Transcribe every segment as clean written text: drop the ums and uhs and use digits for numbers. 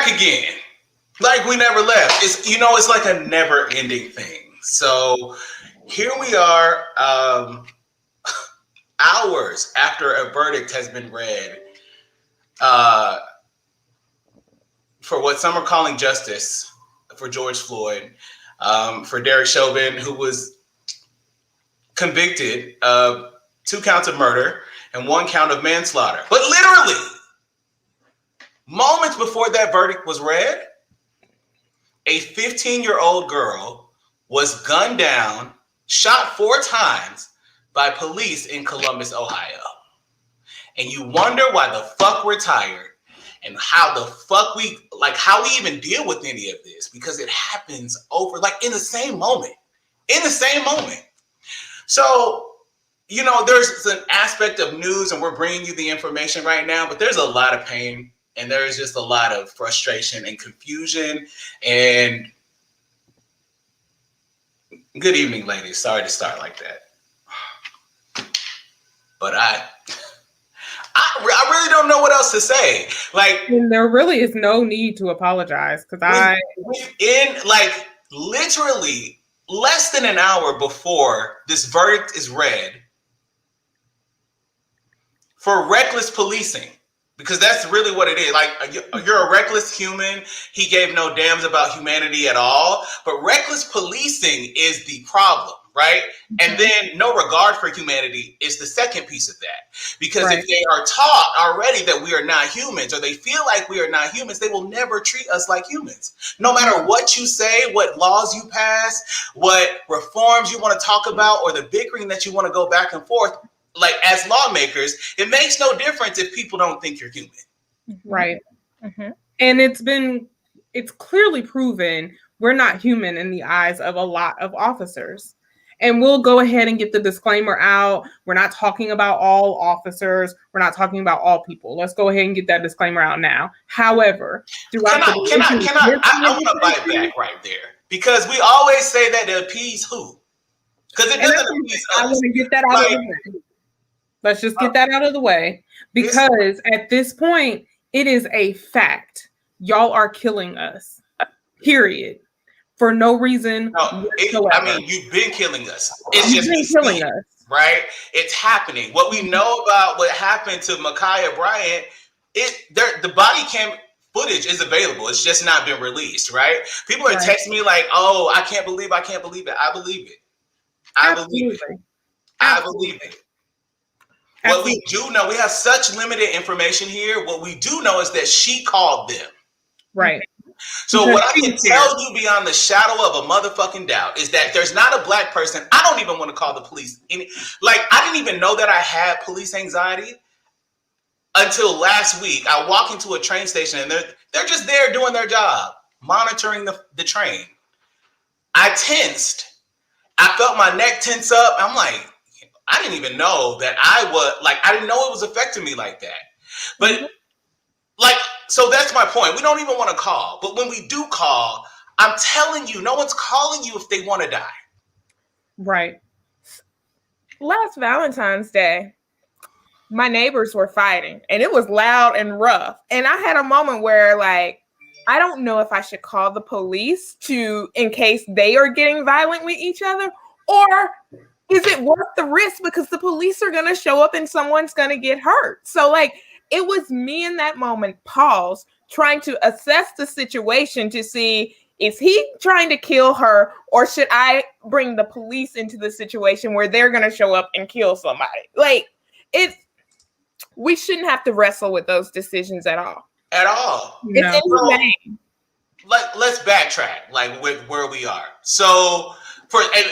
back again. Like we never left. It's like a never-ending thing. So here we are, hours after a verdict has been read for what some are calling justice for George Floyd, for Derek Chauvin, who was convicted of 2 counts of murder and 1 count of manslaughter. But literally, moments before that verdict was read, a 15-year-old girl was gunned down, shot 4 times by police in Columbus, Ohio. And you wonder why the fuck we're tired and how the fuck how we even deal with any of this, because it happens over, like, in the same moment. So, there's an aspect of news and we're bringing you the information right now, but there's a lot of pain and there's just a lot of frustration and confusion. And good evening, ladies. Sorry to start like that. But I really don't know what else to say. And there really is no need to apologize, because within literally less than an hour before this verdict is read for reckless policing, because that's really what it is. Like, you're a reckless human. He gave no damns about humanity at all. But reckless policing is the problem, right? And then no regard for humanity is the second piece of that. Because if they are taught already that we are not humans, or they feel like we are not humans, they will never treat us like humans. No matter what you say, what laws you pass, what reforms you want to talk about, or the bickering that you want to go back and forth, like, as lawmakers, it makes no difference if people don't think you're human. Right. Mm-hmm. And it's clearly proven we're not human in the eyes of a lot of officers. And we'll go ahead and get the disclaimer out. We're not talking about all officers. We're not talking about all people. Let's go ahead and get that disclaimer out now. However, I want to bite back right there, because we always say that to appease who? Because it doesn't appease us. I want to get that out of the way. Let's just get that out of the way, because at this point, it is a fact. Y'all are killing us, period. For no reason whatsoever. You've been killing us. It's just been killing us, right? It's happening. What we know about what happened to Ma'Khia Bryant, the body cam footage is available. It's just not been released, right? People are texting me like, "Oh, I can't believe it. I believe it. I believe it." What we do know, we have such limited information here. What we do know is that she called them. Right. So what I can tell you beyond the shadow of a motherfucking doubt is that there's not a black person. I don't even want to call the police. I didn't even know that I had police anxiety until last week. I walk into a train station and they're just there doing their job, monitoring the train. I tensed. I felt my neck tense up. I'm like, I didn't even know that I didn't know it was affecting me like that. But so that's my point. We don't even want to call. But when we do call, I'm telling you, no one's calling you if they want to die. Right. Last Valentine's Day, my neighbors were fighting and it was loud and rough. And I had a moment where I don't know if I should call the police in case they are getting violent with each other, or is it worth the risk because the police are going to show up and someone's going to get hurt? So it was me in that moment, pause, trying to assess the situation to see, is he trying to kill her, or should I bring the police into the situation where they're going to show up and kill somebody? We shouldn't have to wrestle with those decisions at all. At all. No. It's insane. Let's backtrack, with where we are. So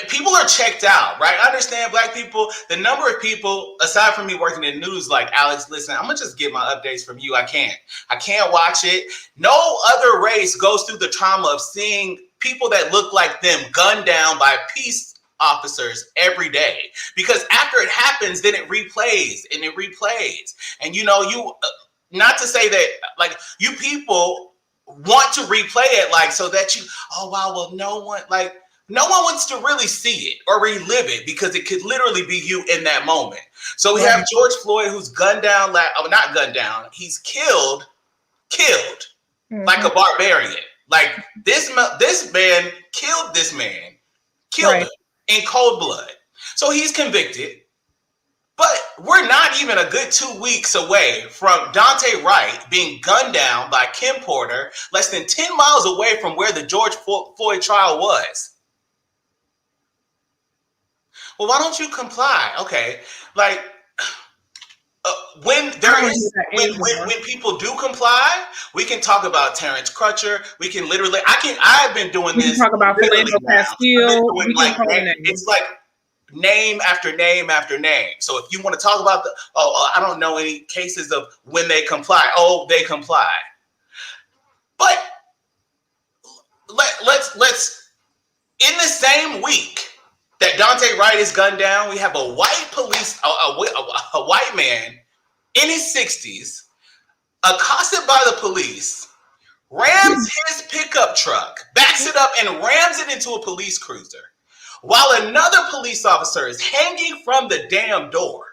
people are checked out, right? I understand Black people, the number of people, aside from me working in news, like, Alex, listen, I'm going to just get my updates from you. I can't watch it. No other race goes through the trauma of seeing people that look like them gunned down by peace officers every day. Because after it happens, then it replays and it replays. And, not to say that, you people want to replay it, so that no one wants to really see it or relive it, because it could literally be you in that moment. So we have George Floyd, who's gunned down, not gunned down, he's killed like a barbarian. Like this man killed this man, killed him in cold blood. So he's convicted. But we're not even a good 2 weeks away from Daunte Wright being gunned down by Kim Porter, less than 10 miles away from where the George Floyd trial was. Well, why don't you comply? Okay, like when people do comply, we can talk about Terrence Crutcher. We can literally, I've been doing this. We can talk about Philando Castile. It's like name after name after name. So if you want to talk about I don't know any cases of when they comply. Oh, they comply. But let's in the same week that Daunte Wright is gunned down, we have a white man in his 60s accosted by the police, rams his pickup truck, backs it up and rams it into a police cruiser, while another police officer is hanging from the damn door.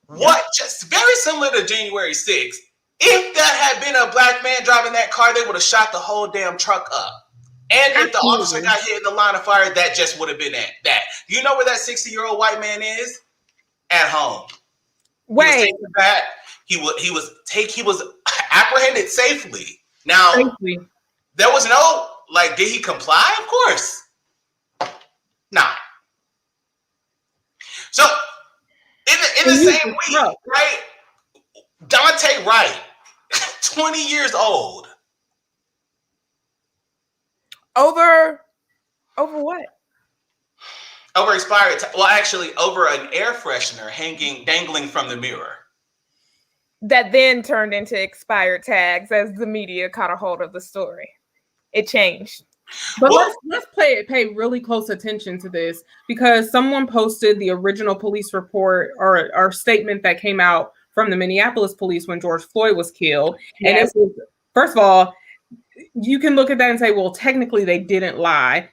What? Just very similar to January 6th. If that had been a black man driving that car, they would have shot the whole damn truck up. And if the officer got hit in the line of fire, that just would have been that. Do you know where that 60-year-old white man is? At home. Wait. He was apprehended safely. Now, there was no, did he comply? Of course. Nah. So, in the same week, right? Daunte Wright, 20 years old. Over what? Over expired. Actually, over an air freshener dangling from the mirror. That then turned into expired tags as the media caught a hold of the story. It changed. But let's pay really close attention to this, because someone posted the original police report or statement that came out from the Minneapolis police when George Floyd was killed. Yes. And it was, first of all, you can look at that and say, well, technically they didn't lie.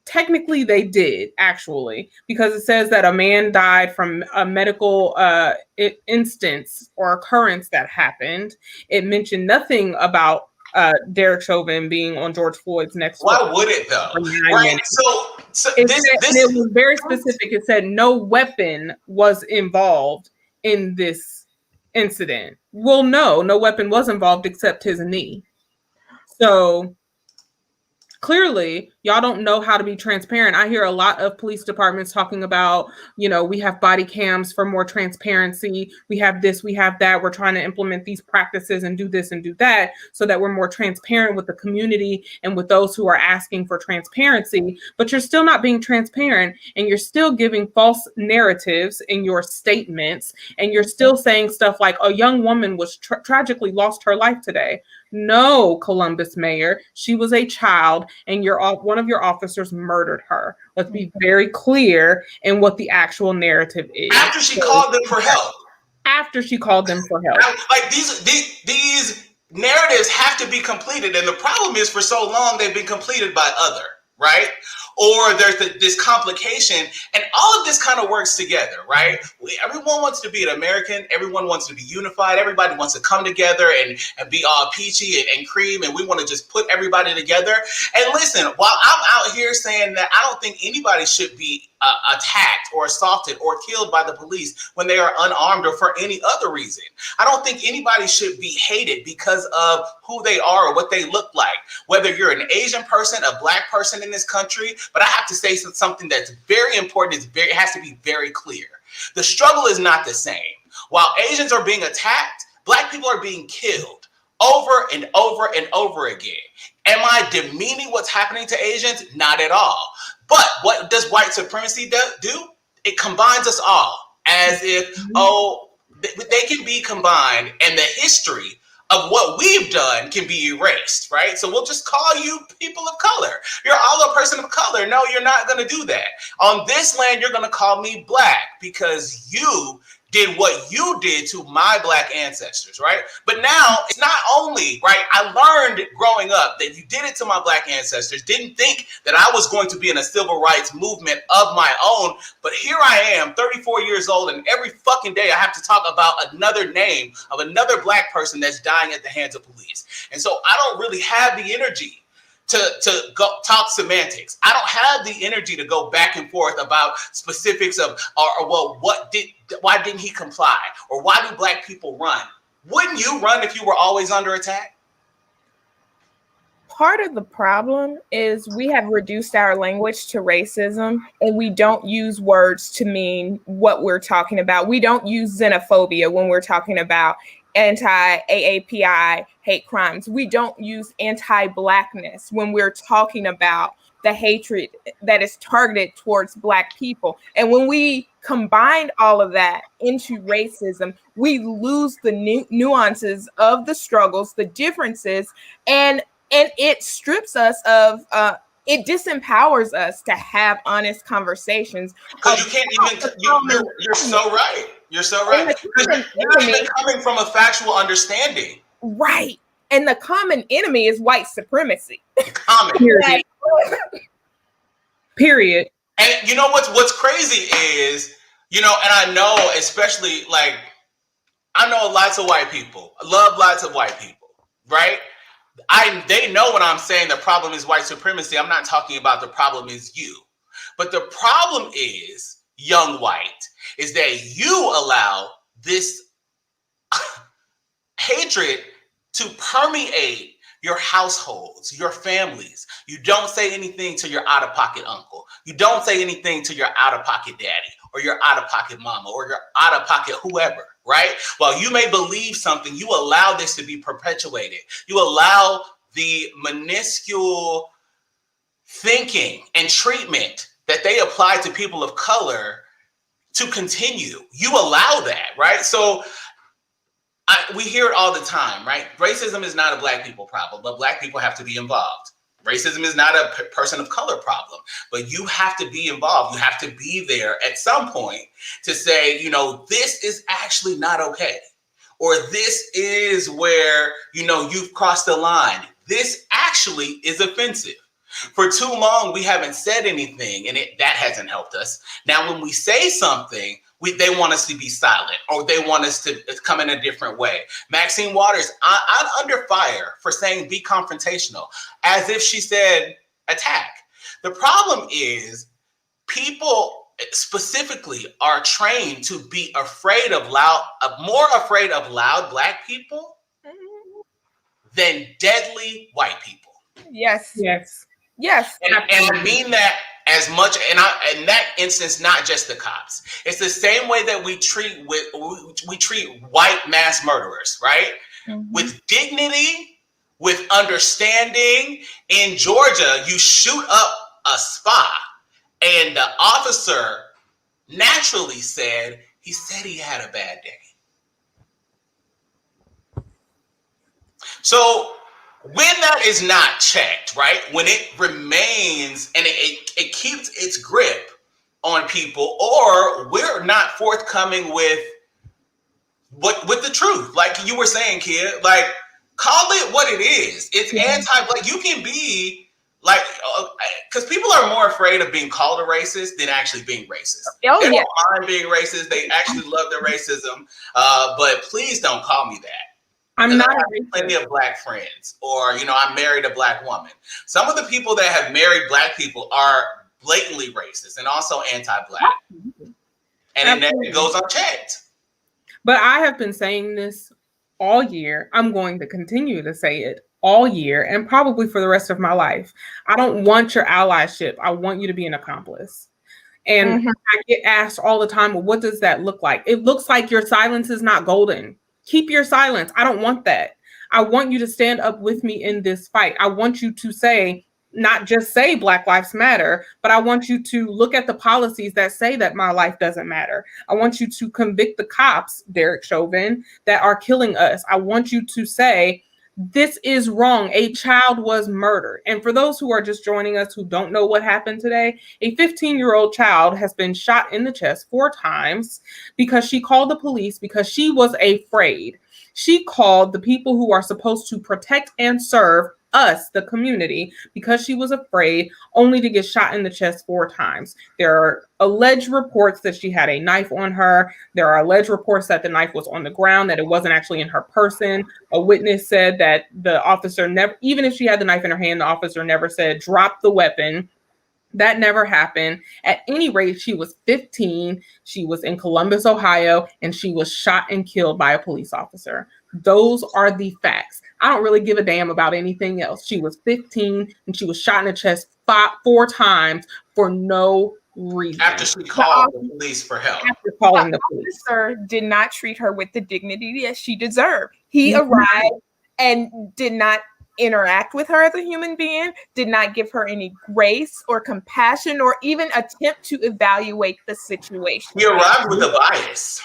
Technically they did, actually, because it says that a man died from a medical instance or occurrence that happened. It mentioned nothing about Derek Chauvin being on George Floyd's next. Why would it though? Right. So it was very specific. It said no weapon was involved in this incident. Well, no weapon was involved except his knee. So clearly, y'all don't know how to be transparent. I hear a lot of police departments talking about, we have body cams for more transparency. We have this, we have that. We're trying to implement these practices and do this and do that so that we're more transparent with the community and with those who are asking for transparency. But you're still not being transparent, and you're still giving false narratives in your statements. And you're still saying stuff like a young woman was tragically lost her life today. No, Columbus mayor, she was a child, and one of your officers murdered her. Let's be very clear in what the actual narrative is. After she called them for help. Like these narratives have to be completed, and the problem is for so long they've been completed by other, right? Or there's this complication, and all of this kind of works together, right? Everyone wants to be an American. Everyone wants to be unified. Everybody wants to come together and be all peachy and cream, and we want to just put everybody together. And listen, while I'm out here saying that I don't think anybody should be attacked or assaulted or killed by the police when they are unarmed or for any other reason, I don't think anybody should be hated because of who they are or what they look like, whether you're an Asian person, a black person in this country. But I have to say something that's very important. It has to be very clear. The struggle is not the same. While Asians are being attacked, black people are being killed over and over and over again. Am I demeaning what's happening to Asians? Not at all. But what does white supremacy do? It combines us all as if, they can be combined, and the history of what we've done can be erased, right? So we'll just call you people of color. You're all a person of color. No, you're not going to do that. On this land, you're going to call me black because you did what you did to my Black ancestors, right? But now it's not only, right? I learned growing up that you did it to my Black ancestors, didn't think that I was going to be in a civil rights movement of my own, but here I am, 34 years old, and every fucking day I have to talk about another name of another Black person that's dying at the hands of police. And so I don't really have the energy to go talk semantics. I don't have the energy to go back and forth about specifics of, or well, why didn't he comply? Or why do Black people run? Wouldn't you run if you were always under attack? Part of the problem is we have reduced our language to racism, and we don't use words to mean what we're talking about. We don't use xenophobia when we're talking about anti-AAPI hate crimes. We don't use anti-Blackness when we're talking about the hatred that is targeted towards Black people. And when we combine all of that into racism, we lose the nuances of the struggles, the differences, and it strips us of, it disempowers us to have honest conversations. Because you can't even, you're so right. You're so right. You're not even coming from a factual understanding. Right. And the common enemy is white supremacy. Common. Period. Period. And you know what's crazy is, and I know, especially, like, I know lots of white people. I love lots of white people, right? They know when I'm saying the problem is white supremacy, I'm not talking about the problem is you. But the problem is, young white, is that you allow this hatred to permeate your households, your families. You don't say anything to your out-of-pocket uncle. You don't say anything to your out-of-pocket daddy or your out-of-pocket mama or your out-of-pocket whoever, right? While you may believe something, you allow this to be perpetuated. You allow the minuscule thinking and treatment that they apply to people of color to continue. You allow that, right? So we hear it all the time, right? Racism is not a Black people problem, but Black people have to be involved. Racism is not a person of color problem, but you have to be involved. You have to be there at some point to say, this is actually not okay. Or this is where, you've crossed the line. This actually is offensive. For too long, we haven't said anything, and that hasn't helped us. Now, when we say something, they want us to be silent, or they want us to come in a different way. Maxine Waters, I'm under fire for saying be confrontational, as if she said attack. The problem is people specifically are trained to be afraid of more afraid of loud Black people than deadly white people. Yes. Yes. Yes. And I mean that as much, and in that instance, not just the cops. It's the same way that we treat white mass murderers, right? Mm-hmm. With dignity, with understanding. In Georgia, you shoot up a spa, and the officer naturally said he had a bad day. So when that is not checked, right? When it remains and it keeps its grip on people, or we're not forthcoming with the truth, like you were saying, kid, like call it what it is. It's like you can be like, because people are more afraid of being called a racist than actually being racist. They don't mind being racist. They actually love their racism, but please don't call me that. I'm not plenty of Black friends, or, I married a Black woman. Some of the people that have married Black people are blatantly racist and also anti-Black. And it goes unchecked. But I have been saying this all year. I'm going to continue to say it all year and probably for the rest of my life. I don't want your allyship. I want you to be an accomplice. And I get asked all the time, well, what does that look like? It looks like your silence is not golden. Keep your silence. I don't want that. I want you to stand up with me in this fight. I want you to say, not just say Black Lives Matter, but I want you to look at the policies that say that my life doesn't matter. I want you to convict the cops, Derek Chauvin, that are killing us. I want you to say, This is wrong. A child was murdered. And for those who are just joining us who don't know what happened today, a 15-year-old child has been shot in the chest 4 times because she called the police because she was afraid. She called the people who are supposed to protect and serve us, the community, because she was afraid, only to get shot in the chest 4 times. There are alleged reports that she had a knife on her. There are alleged reports that the knife was on the ground, that it wasn't actually in her person. A witness said that the officer never, even if she had the knife in her hand, the officer never said, drop the weapon. That never happened. At any rate, she was 15. She was in Columbus, Ohio, and she was shot and killed by a police officer. Those are the facts. I don't really give a damn about anything else. She was 15 and she was shot in the chest 4 times for no reason. After she called the police for help. After calling the police. The officer did not treat her with the dignity that she deserved. He arrived and did not interact with her as a human being, did not give her any grace or compassion or even attempt to evaluate the situation. He arrived with a bias.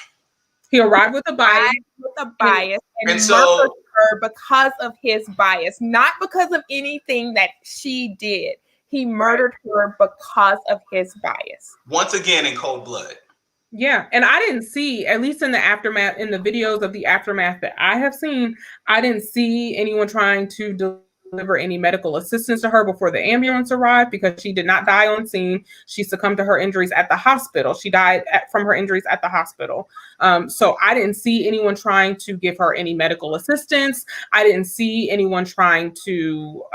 And so murdered her because of his bias, not because of anything that she did. He murdered her because of his bias. Once again, in cold blood. Yeah, and I didn't see, at least in the aftermath, in the videos of the aftermath that I have seen, I didn't see anyone trying to deliver any medical assistance to her before the ambulance arrived, because she did not die on scene. She succumbed to her injuries at the hospital. She died from her injuries at the hospital. So I didn't see anyone trying to give her any medical assistance. I didn't see anyone trying to,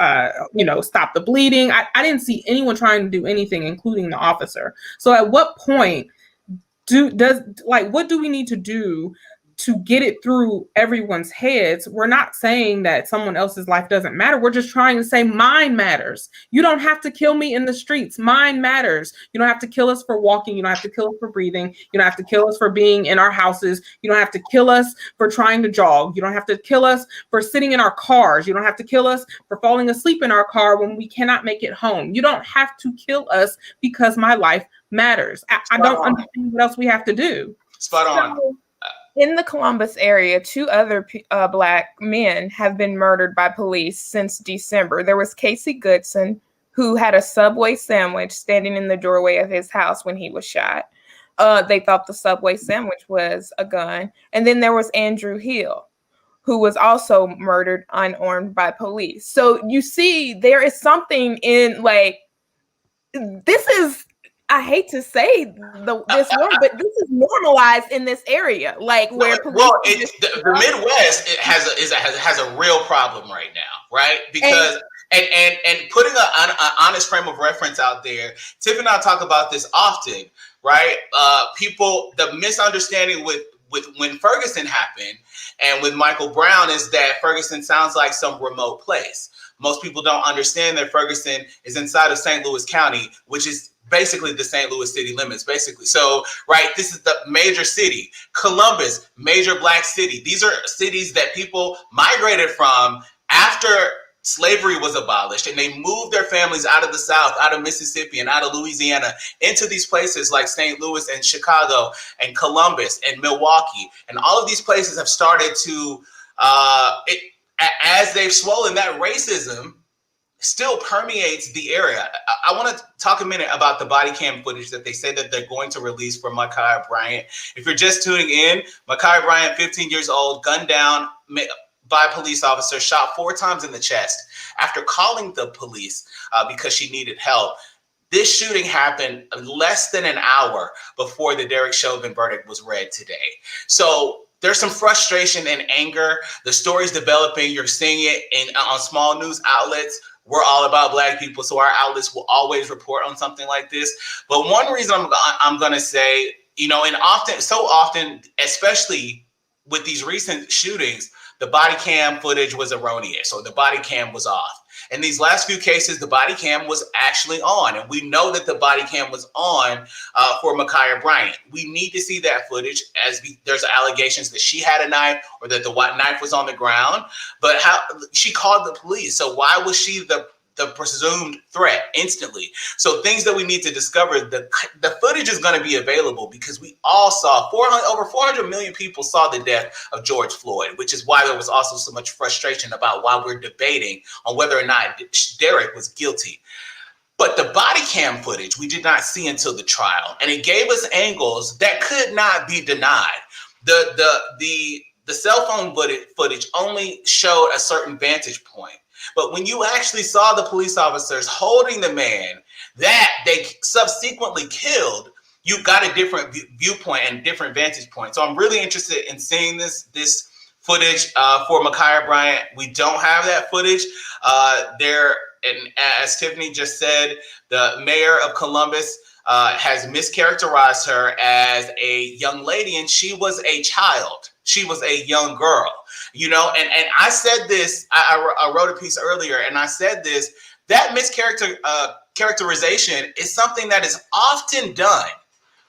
stop the bleeding. I didn't see anyone trying to do anything, including the officer. So at what point what do we need to do to get it through everyone's heads? We're not saying that someone else's life doesn't matter. We're just trying to say mine matters. You don't have to kill me in the streets. Mine matters. You don't have to kill us for walking. You don't have to kill us for breathing. You don't have to kill us for being in our houses. You don't have to kill us for trying to jog. You don't have to kill us for sitting in our cars. You don't have to kill us for falling asleep in our car when we cannot make it home. You don't have to kill us because my life matters. I don't understand what else we have to do. Spot on. So, in the Columbus area, 2 other Black men have been murdered by police since December. There was Casey Goodson, who had a Subway sandwich standing in the doorway of his house when he was shot. They thought the Subway sandwich was a gun. And then there was Andrew Hill, who was also murdered unarmed by police. So you see, there is something in this is, I hate to say this word, but this is normalized in this area, where police. Well, the Midwest has a real problem right now, right? Because and putting an honest frame of reference out there, Tiff and I talk about this often, right? The misunderstanding with when Ferguson happened and with Michael Brown is that Ferguson sounds like some remote place. Most people don't understand that Ferguson is inside of St. Louis County, which is basically the St. Louis city limits, basically. So, right, this is the major city. Columbus, major Black city. These are cities that people migrated from after slavery was abolished, and they moved their families out of the South, out of Mississippi and out of Louisiana into these places like St. Louis and Chicago and Columbus and Milwaukee. And all of these places have started to, as they've swollen, that racism still permeates the area. I want to talk a minute about the body cam footage that they say that they're going to release for Ma'Khia Bryant. If you're just tuning in, Ma'Khia Bryant, 15 years old, gunned down by a police officer, shot 4 times in the chest after calling the police because she needed help. This shooting happened less than an hour before the Derek Chauvin verdict was read today. So there's some frustration and anger. The story's developing. You're seeing it on small news outlets. We're all about Black people, so our outlets will always report on something like this. But one reason I'm going to say, and so often, especially with these recent shootings, the body cam footage was erroneous, or the body cam was off. In these last few cases, the body cam was actually on, and we know that the body cam was on for Ma'Khia Bryant. We need to see that footage, as there's allegations that she had a knife or that the knife was on the ground, but how she called the police. So why was she the presumed threat instantly. So things that we need to discover, the footage is going to be available because we all saw over 400 million people saw the death of George Floyd, which is why there was also so much frustration about why we're debating on whether or not Derek was guilty. But the body cam footage we did not see until the trial, and it gave us angles that could not be denied. The cell phone footage only showed a certain vantage point. But when you actually saw the police officers holding the man that they subsequently killed, you got a different viewpoint and different vantage point. So I'm really interested in seeing this footage for Ma'Khia Bryant. We don't have that footage. And as Tiffanie just said, the mayor of Columbus has mischaracterized her as a young lady, and she was a child. She was a young girl, and I said this, I wrote a piece earlier, and I said this, that mischaracterization is something that is often done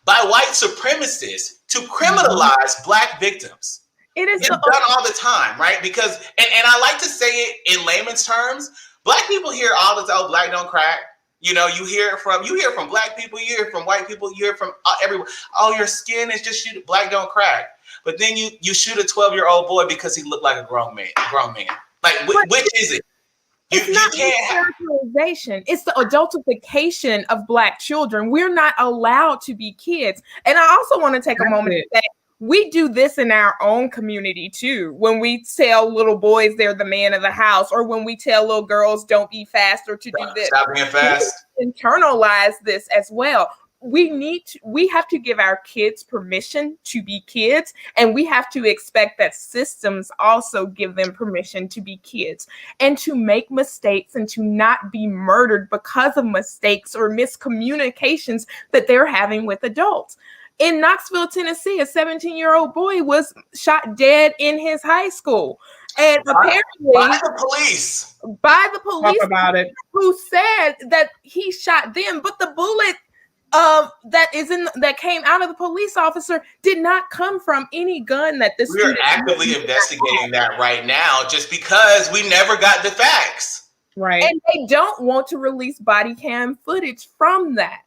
by white supremacists to criminalize Black victims. It's done all the time, right? Because, and I like to say it in layman's terms, Black people hear all the time, Black don't crack. You hear it from Black people, you hear it from white people, you hear it from everyone. Oh, your skin is just Black don't crack. But then you shoot a 12-year-old boy because he looked like a grown man. Like, which is it? It's not characterization. It's the adultification of Black children. We're not allowed to be kids. And I also want to take a moment to say, we do this in our own community too. When we tell little boys they're the man of the house, or when we tell little girls don't be fast or to do this. Stop being fast. We internalize this as well. We have to give our kids permission to be kids, and we have to expect that systems also give them permission to be kids and to make mistakes and to not be murdered because of mistakes or miscommunications that they're having with adults. In Knoxville, Tennessee, a 17-year-old boy was shot dead in his high school. And apparently by the police. Talk about it. Who said that he shot them, but the bullet that came out of the police officer did not come from any gun that this. We're actively investigating that right now, just because we never got the facts. Right. And they don't want to release body cam footage from that,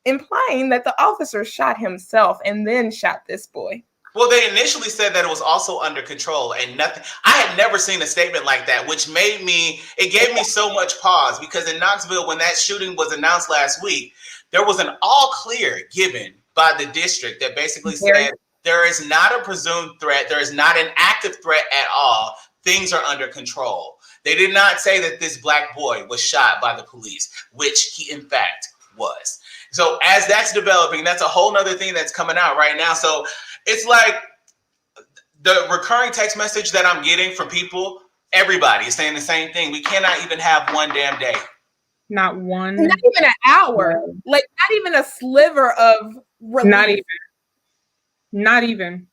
implying that the officer shot himself and then shot this boy. Well, they initially said that it was also under control and nothing. I had never seen a statement like that, which gave me so much pause, because in Knoxville, when that shooting was announced last week, there was an all clear given by the district that basically said there is not a presumed threat. There is not an active threat at all. Things are under control. They did not say that this Black boy was shot by the police, which he in fact was. So as that's developing, that's a whole nother thing that's coming out right now. So it's like the recurring text message that I'm getting from people, everybody is saying the same thing. We cannot even have one damn day. Not one. Not even an hour. Like, not even a sliver of relief. Not even.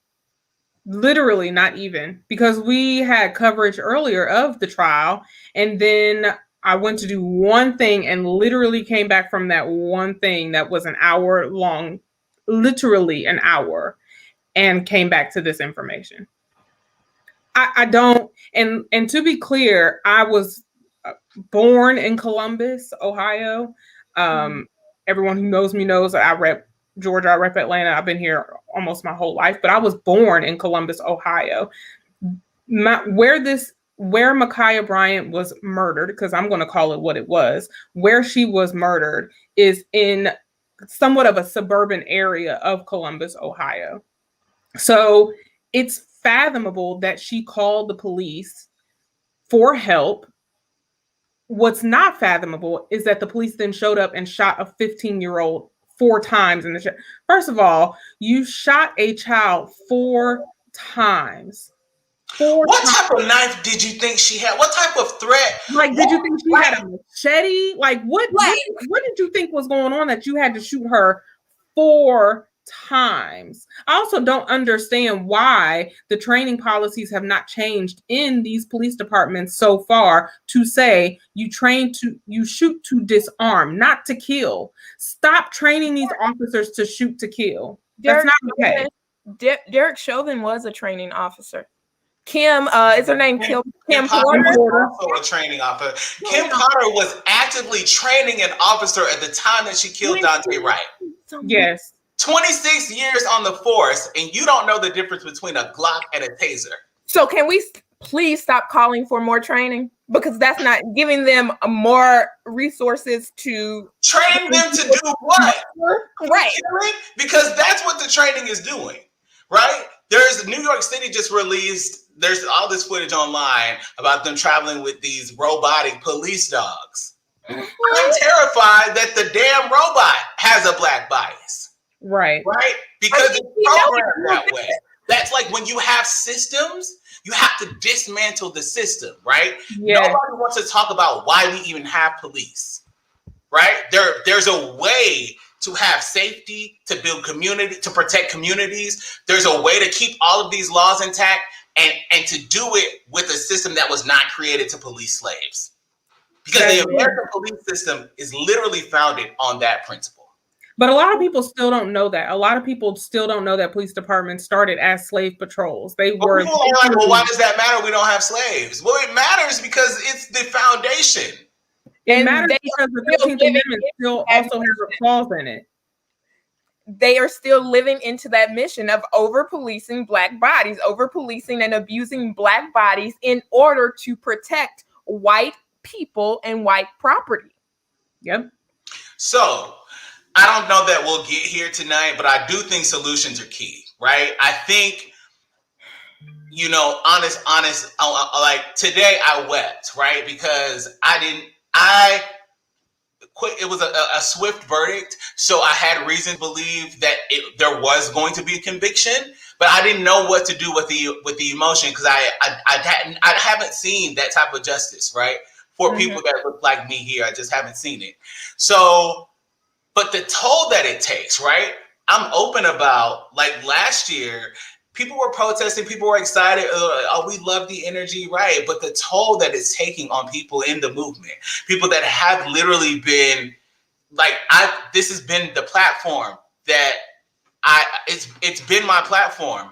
Literally not even. Because we had coverage earlier of the trial, and then I went to do one thing and literally came back from that one thing that was an hour long, literally an hour, and came back to this information. I don't, and to be clear, I was born in Columbus, Ohio. Everyone who knows me knows that I rep Georgia, I rep Atlanta. I've been here almost my whole life, but I was born in Columbus, Ohio. Where Ma'Khia Bryant was murdered, because I'm going to call it what it was, where she was murdered is in somewhat of a suburban area of Columbus, Ohio. So it's fathomable that she called the police for help. What's not fathomable is that the police then showed up and shot a 15-year-old 4 times in the show. First of all, you shot a child 4 times. What type of knife did you think she had? What type of threat? Like, did you think she had a machete? Like, what did you think was going on that you had to shoot her 4 times? I also don't understand why the training policies have not changed in these police departments so far to say you shoot to disarm, not to kill. Stop training these officers to shoot to kill. That's not okay. Derek Chauvin was a training officer. Kim, is her name Kim Potter Porter? was also a training officer. Kim Potter was actively training an officer at the time that she killed Dante Wright. Yes. 26 years on the force, and you don't know the difference between a Glock and a taser. So can we please stop calling for more training? Because that's not giving them more resources to train them to do what? Right. Because that's what the training is doing, right? There's New York City just released, there's all this footage online about them traveling with these robotic police dogs. I'm terrified that the damn robot has a black bias. Right. Right? Because it's programmed that way. That's like when you have systems, you have to dismantle the system, right? Yes. Nobody wants to talk about why we even have police, right? There's a way to have safety, to build community, to protect communities. There's a way to keep all of these laws intact and to do it with a system that was not created to police slaves. Because the American police system is literally founded on that principle. But a lot of people still don't know that. A lot of people still don't know that police departments started as slave patrols. They were. People are like, well, why does that matter? We don't have slaves. Well, it matters because it's the foundation. It matters because the 15th Amendment still also has a clause in it. They are still living into that mission of over-policing Black bodies, over-policing and abusing Black bodies in order to protect white people and white property. Yep. So I don't know that we'll get here tonight, but I do think solutions are key, right? I think, you know, honest, like today I wept, right? Because it was a swift verdict. So I had reason to believe that there was going to be a conviction, but I didn't know what to do with the emotion because I haven't seen that type of justice, right? For people that look like me here, I just haven't seen it. So, but the toll that it takes, right? I'm open about, like last year, people were protesting, people were excited. Oh, we love the energy, right? But the toll that it's taking on people in the movement, people that have literally been, like, this has been the platform that it's been my platform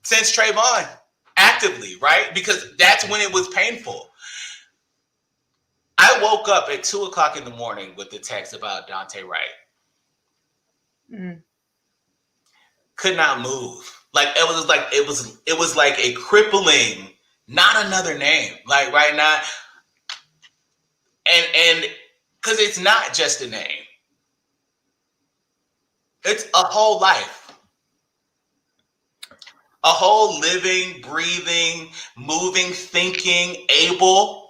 since Trayvon, actively, right? Because that's when it was painful. I woke up at 2:00 in the morning with the text about Dante Wright. Could not move. Like it was like a crippling, not another name. Like right now, and because it's not just a name. It's a whole life. A whole living, breathing, moving, thinking, able,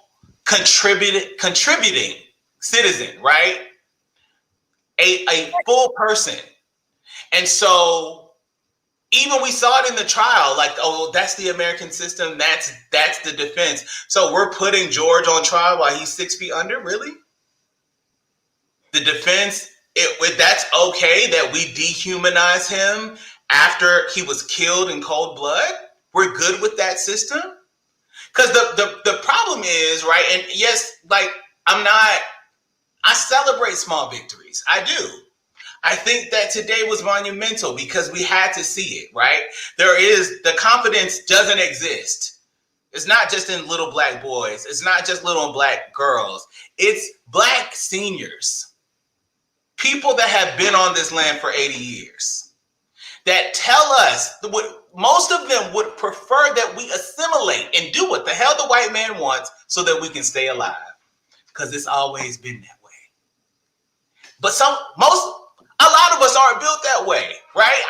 contributing citizen, right? A full person. And so even we saw it in the trial, like, oh, that's the American system. That's the defense. So we're putting George on trial while he's 6 feet under, really? The defense, that's okay that we dehumanize him after he was killed in cold blood? We're good with that system? Because the problem is, right, and yes, like, I celebrate small victories. I do. I think that today was monumental because we had to see it, right? The confidence doesn't exist. It's not just in little Black boys. It's not just little Black girls. It's Black seniors. People that have been on this land for 80 years that tell us, most of them would prefer that we assimilate and do what the hell the white man wants so that we can stay alive. Because it's always been that way. But a lot of us aren't built that way, right?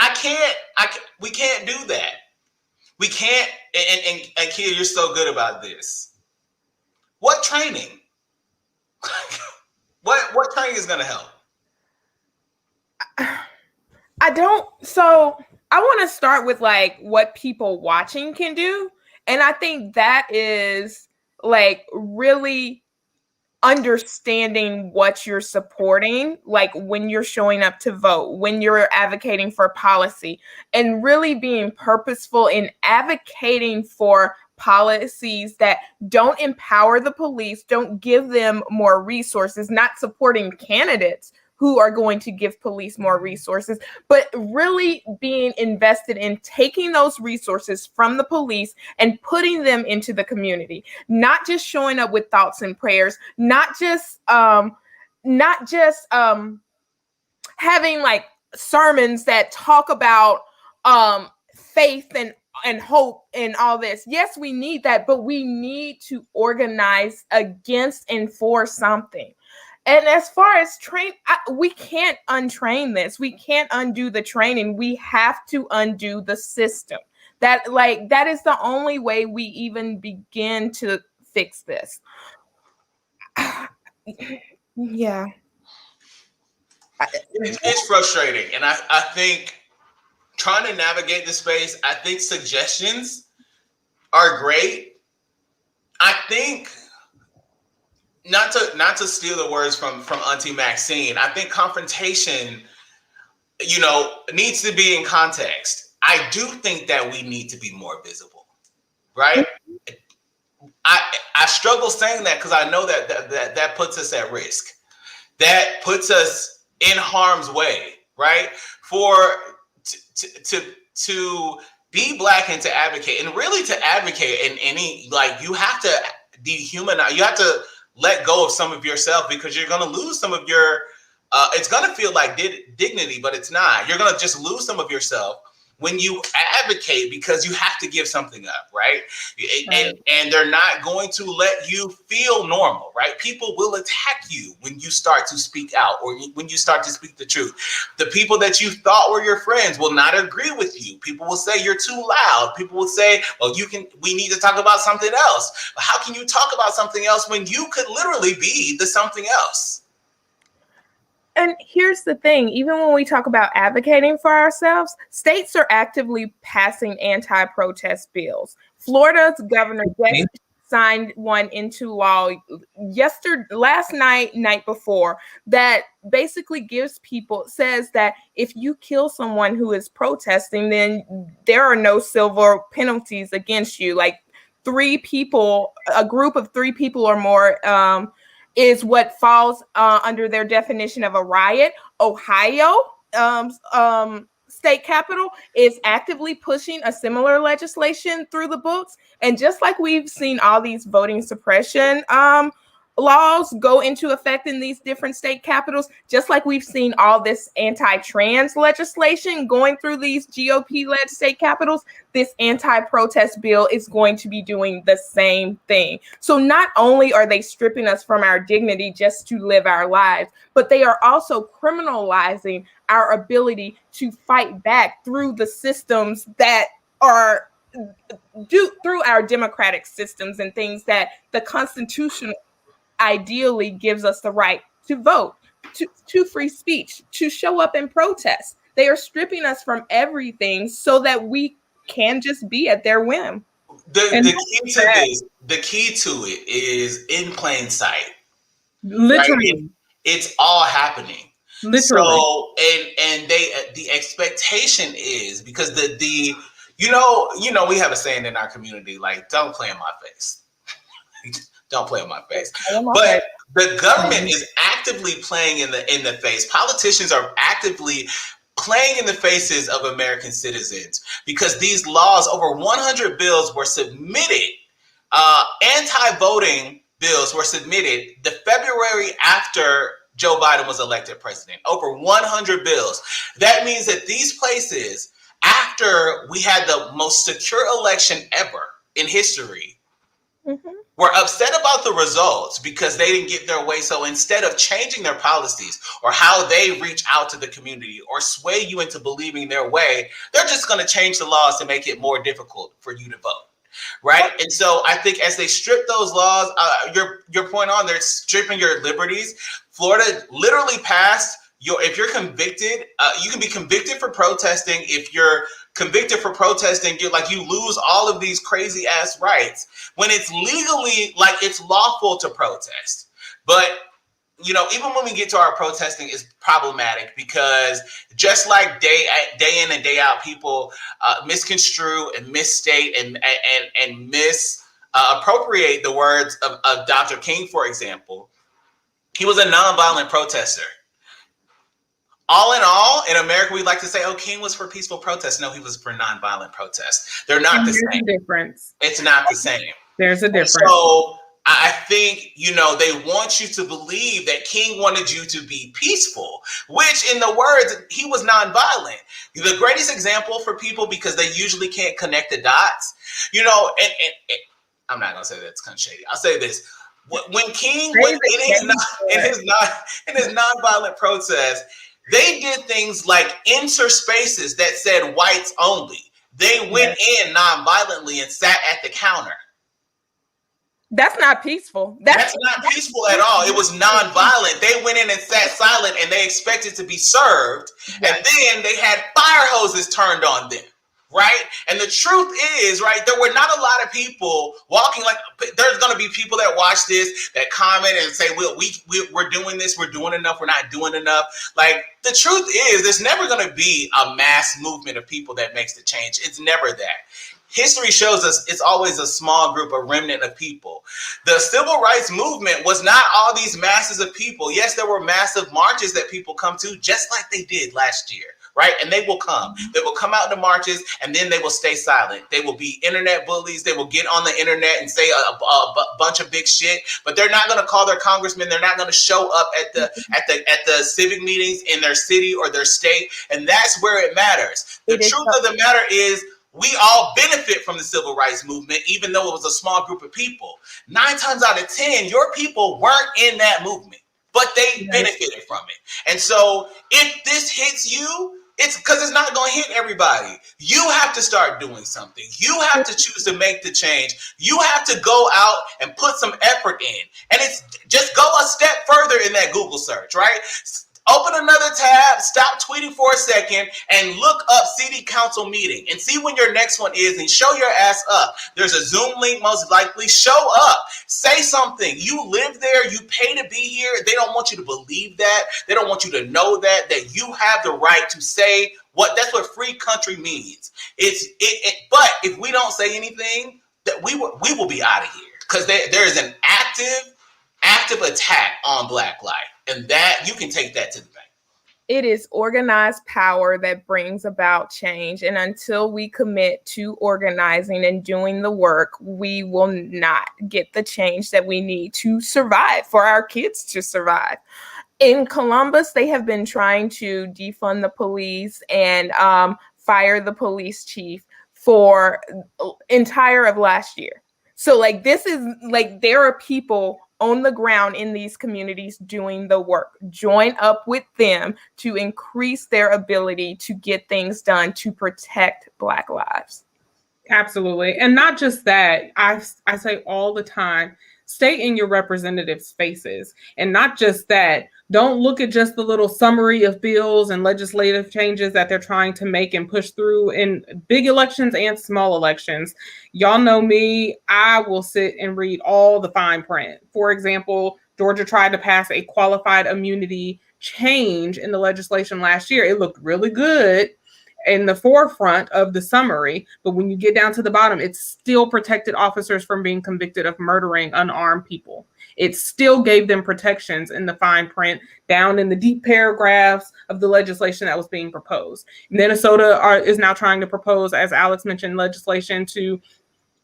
We can't do that. We can't, and Kia, you're so good about this. What training? What training is going to help? So I want to start with like what people watching can do. And I think that is like really understanding what you're supporting, like when you're showing up to vote, when you're advocating for policy, and really being purposeful in advocating for policies that don't empower the police, don't give them more resources, not supporting candidates who are going to give police more resources, but really being invested in taking those resources from the police and putting them into the community, not just showing up with thoughts and prayers, not just having like sermons that talk about faith and hope and all this. Yes, we need that, but we need to organize against and for something. And as far as we can't untrain this. We can't undo the training. We have to undo the system. That is the only way we even begin to fix this. Yeah. It's frustrating. And I think trying to navigate the space, I think suggestions are great. I think not to steal the words from Auntie Maxine, I think confrontation, needs to be in context. I do think that we need to be more visible, right? I struggle saying that because I know that puts us at risk. That puts us in harm's way, right? To be Black and to advocate, and really to advocate in any, you have to dehumanize, you have to let go of some of yourself, because you're going to lose some of your, it's going to feel like dignity, but it's not. You're going to just lose some of yourself when you advocate, because you have to give something up, right? And they're not going to let you feel normal, right? People will attack you when you start to speak out, or when you start to speak the truth. The people that you thought were your friends will not agree with you. People will say you're too loud. People will say, well, we need to talk about something else. But how can you talk about something else when you could literally be the something else? And here's the thing, even when we talk about advocating for ourselves, states are actively passing anti-protest bills. Florida's governor signed one into law last night before, that basically says that if you kill someone who is protesting, then there are no civil penalties against you. Like a group of 3 people or more, is what falls under their definition of a riot. Ohio, state capital, is actively pushing a similar legislation through the books. And just like we've seen all these voting suppression laws go into effect in these different state capitals, just like we've seen all this anti-trans legislation going through these GOP-led state capitals, this anti-protest bill is going to be doing the same thing. So not only are they stripping us from our dignity just to live our lives, but they are also criminalizing our ability to fight back through the systems that are through our democratic systems and things that the Constitution ideally gives us the right to vote, to free speech, to show up and protest. They are stripping us from everything so that we can just be at their whim. The key to it is in plain sight. Literally. Right? It's all happening. Literally. So and the expectation is, because we have a saying in our community, like, don't play in my face. Don't play in my face. But the government is actively playing in the face. Politicians are actively playing in the faces of American citizens, because these laws, over 100 bills were submitted. Anti-voting bills were submitted the February after Joe Biden was elected president. Over 100 bills. That means that these places, after we had the most secure election ever in history, were upset about the results because they didn't get their way. So instead of changing their policies or how they reach out to the community or sway you into believing their way, they're just going to change the laws to make it more difficult for you to vote. Right. And so I think as they strip those laws, your point on, they're stripping your liberties. Florida literally passed if you're convicted, you can be convicted for protesting. If you're convicted for protesting, you lose all of these crazy ass rights when it's legally, it's lawful to protest. But even when we get to our protesting, is problematic, because just like day in and day out, people misconstrue and misstate and misappropriate the words of Dr. King, for example. He was a nonviolent protester. all in all, in America, we like to say, oh, King was for peaceful protests. No, he was for nonviolent protests. They're not the same. There's a difference. It's not the same. There's a difference. So I think, they want you to believe that King wanted you to be peaceful, which in the words, he was nonviolent. The greatest example for people, because they usually can't connect the dots, and I'm not going to say that's kind of shady. I'll say this. When King went in his nonviolent protest, they did things like enter spaces that said whites only. They went in non-violently and sat at the counter. That's not peaceful. That's not peaceful at all. It was non-violent. They went in and sat silent, and they expected to be served. Yes. And then they had fire hoses turned on them. Right? And the truth is, right, there were not a lot of people walking. Like, there's going to be people that watch this, that comment and say, we're doing this, we're doing enough, we're not doing enough. Like, the truth is, there's never going to be a mass movement of people that makes the change. It's never that. History shows us it's always a small group, a remnant of people. The civil rights movement was not all these masses of people. Yes, there were massive marches that people come to, just like they did last year. Right? And they will come. They will come out in the marches, and then they will stay silent. They will be internet bullies. They will get on the internet and say a bunch of big shit, but they're not going to call their congressman. They're not going to show up at the civic meetings in their city or their state. And that's where it matters. The truth of the matter is, we all benefit from the civil rights movement, even though it was a small group of people. 9 times out of 10, your people weren't in that movement, but they benefited from it. And so if this hits you, it's because it's not going to hit everybody. You have to start doing something. You have to choose to make the change. You have to go out and put some effort in. And it's just go a step further in that Google search, right? Open another tab, stop tweeting for a second, and look up city council meeting and see when your next one is and show your ass up. There's a Zoom link, most likely. Show up. Say something. You live there. You pay to be here. They don't want you to believe that. They don't want you to know that you have the right to say that's what free country means. But if we don't say anything, that we will be out of here, because there is an active attack on Black life. And that you can take that to the bank. It is organized power that brings about change. And until we commit to organizing and doing the work, we will not get the change that we need to survive, for our kids to survive. In Columbus, they have been trying to defund the police and fire the police chief for entire of last year. So this is there are people on the ground in these communities doing the work. Join up with them to increase their ability to get things done to protect Black lives. Absolutely. And not just that, I say all the time, stay in your representatives' faces. And not just that, don't look at just the little summary of bills and legislative changes that they're trying to make and push through in big elections and small elections. Y'all know me, I will sit and read all the fine print. For example, Georgia tried to pass a qualified immunity change in the legislation last year. It looked really good in the forefront of the summary, but when you get down to the bottom, it still protected officers from being convicted of murdering unarmed people. It still gave them protections in the fine print down in the deep paragraphs of the legislation that was being proposed. Minnesota is now trying to propose, as Alex mentioned, legislation to,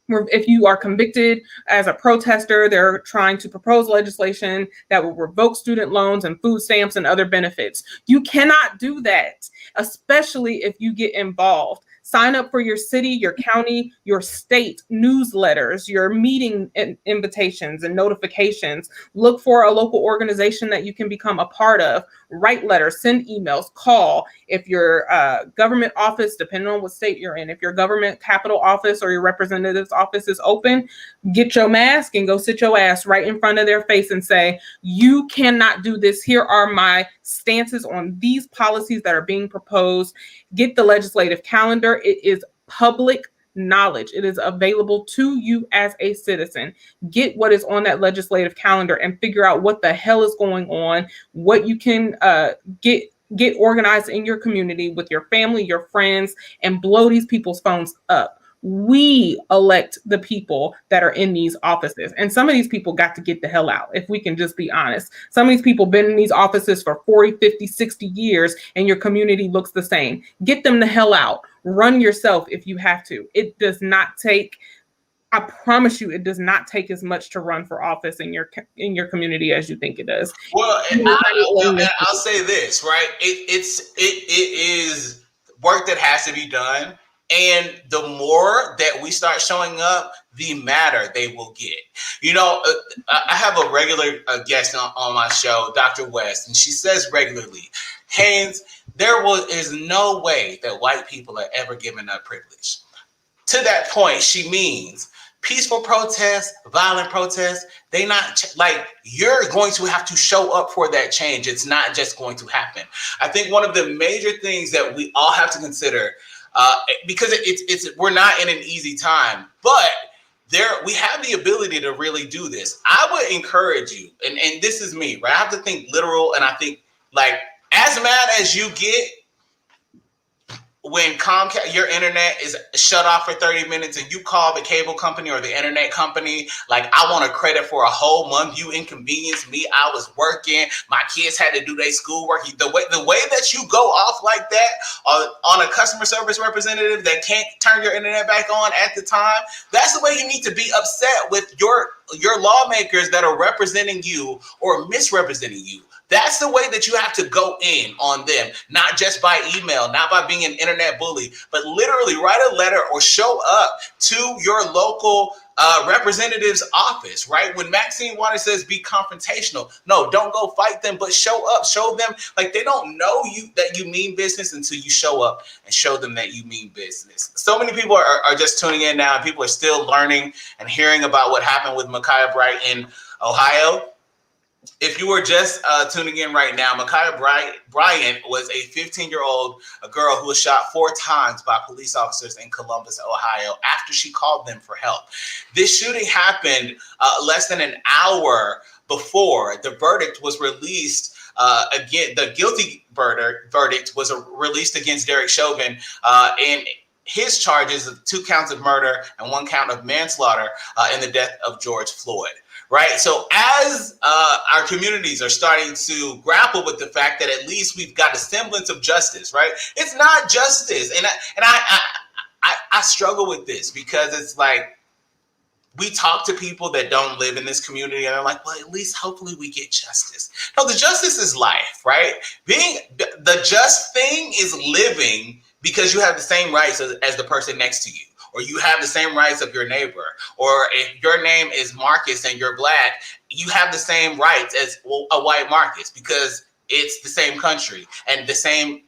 if you are convicted as a protester, they're trying to propose legislation that will revoke student loans and food stamps and other benefits. You cannot do that, especially if you get involved. Sign up for your city, your county, your state newsletters, your meeting invitations and notifications. Look for a local organization that you can become a part of. Write letters, send emails, call. If your government office, depending on what state you're in, if your government capital office or your representative's office is open, get your mask and go sit your ass right in front of their face and say, you cannot do this. Here are my stances on these policies that are being proposed. Get the legislative calendar. It is public knowledge. It is available to you as a citizen. Get what is on that legislative calendar and figure out what the hell is going on, what you can get organized in your community with your family, your friends, and blow these people's phones up. We elect the people that are in these offices. And some of these people got to get the hell out, if we can just be honest. Some of these people been in these offices for 40, 50, 60 years, and your community looks the same. Get them the hell out. Run yourself if you have to. It does not take, I promise you, it does not take as much to run for office in your community as you think it does. Well, I'll say this, right? It is work that has to be done. And the more that we start showing up, the madder they will get. You know, I have a regular guest on my show, Dr. West, and she says regularly, Haynes, is no way that white people are ever given up privilege. To that point, she means peaceful protests, violent protests, they not like, you're going to have to show up for that change. It's not just going to happen. I think one of the major things that we all have to consider, because we're not in an easy time, but we have the ability to really do this. I would encourage you, and this is me, right? I have to think literal, and I think like as mad as you get when Comcast, your internet is shut off for 30 minutes and you call the cable company or the internet company, like, I want a credit for a whole month. You inconvenienced me. I was working. My kids had to do their schoolwork. The way that you go off like that on a customer service representative that can't turn your internet back on at the time, that's the way you need to be upset with your lawmakers that are representing you or misrepresenting you. That's the way that you have to go in on them, not just by email, not by being an internet bully, but literally write a letter or show up to your local representative's office, right? When Maxine Waters says be confrontational, no, don't go fight them, but show up, show them like they don't know that you mean business until you show up and show them that you mean business. So many people are just tuning in now, and people are still learning and hearing about what happened with Ma'Khia Bryant in Ohio. If you were just tuning in right now, Ma'Khia Bryant was a 15-year-old girl who was shot 4 times by police officers in Columbus, Ohio, after she called them for help. This shooting happened less than an hour before the verdict was released. Again, the guilty verdict was released against Derek Chauvin in his charges of 2 counts of murder and 1 count of manslaughter in the death of George Floyd. Right. So as our communities are starting to grapple with the fact that at least we've got a semblance of justice, right? It's not justice. And I struggle with this because it's like we talk to people that don't live in this community and they're like, well, at least hopefully we get justice. No, the justice is life, right? The just thing is living because you have the same rights as the person next to you. Or you have the same rights of your neighbor, or if your name is Marcus and you're Black, you have the same rights as a white Marcus because it's the same country and the same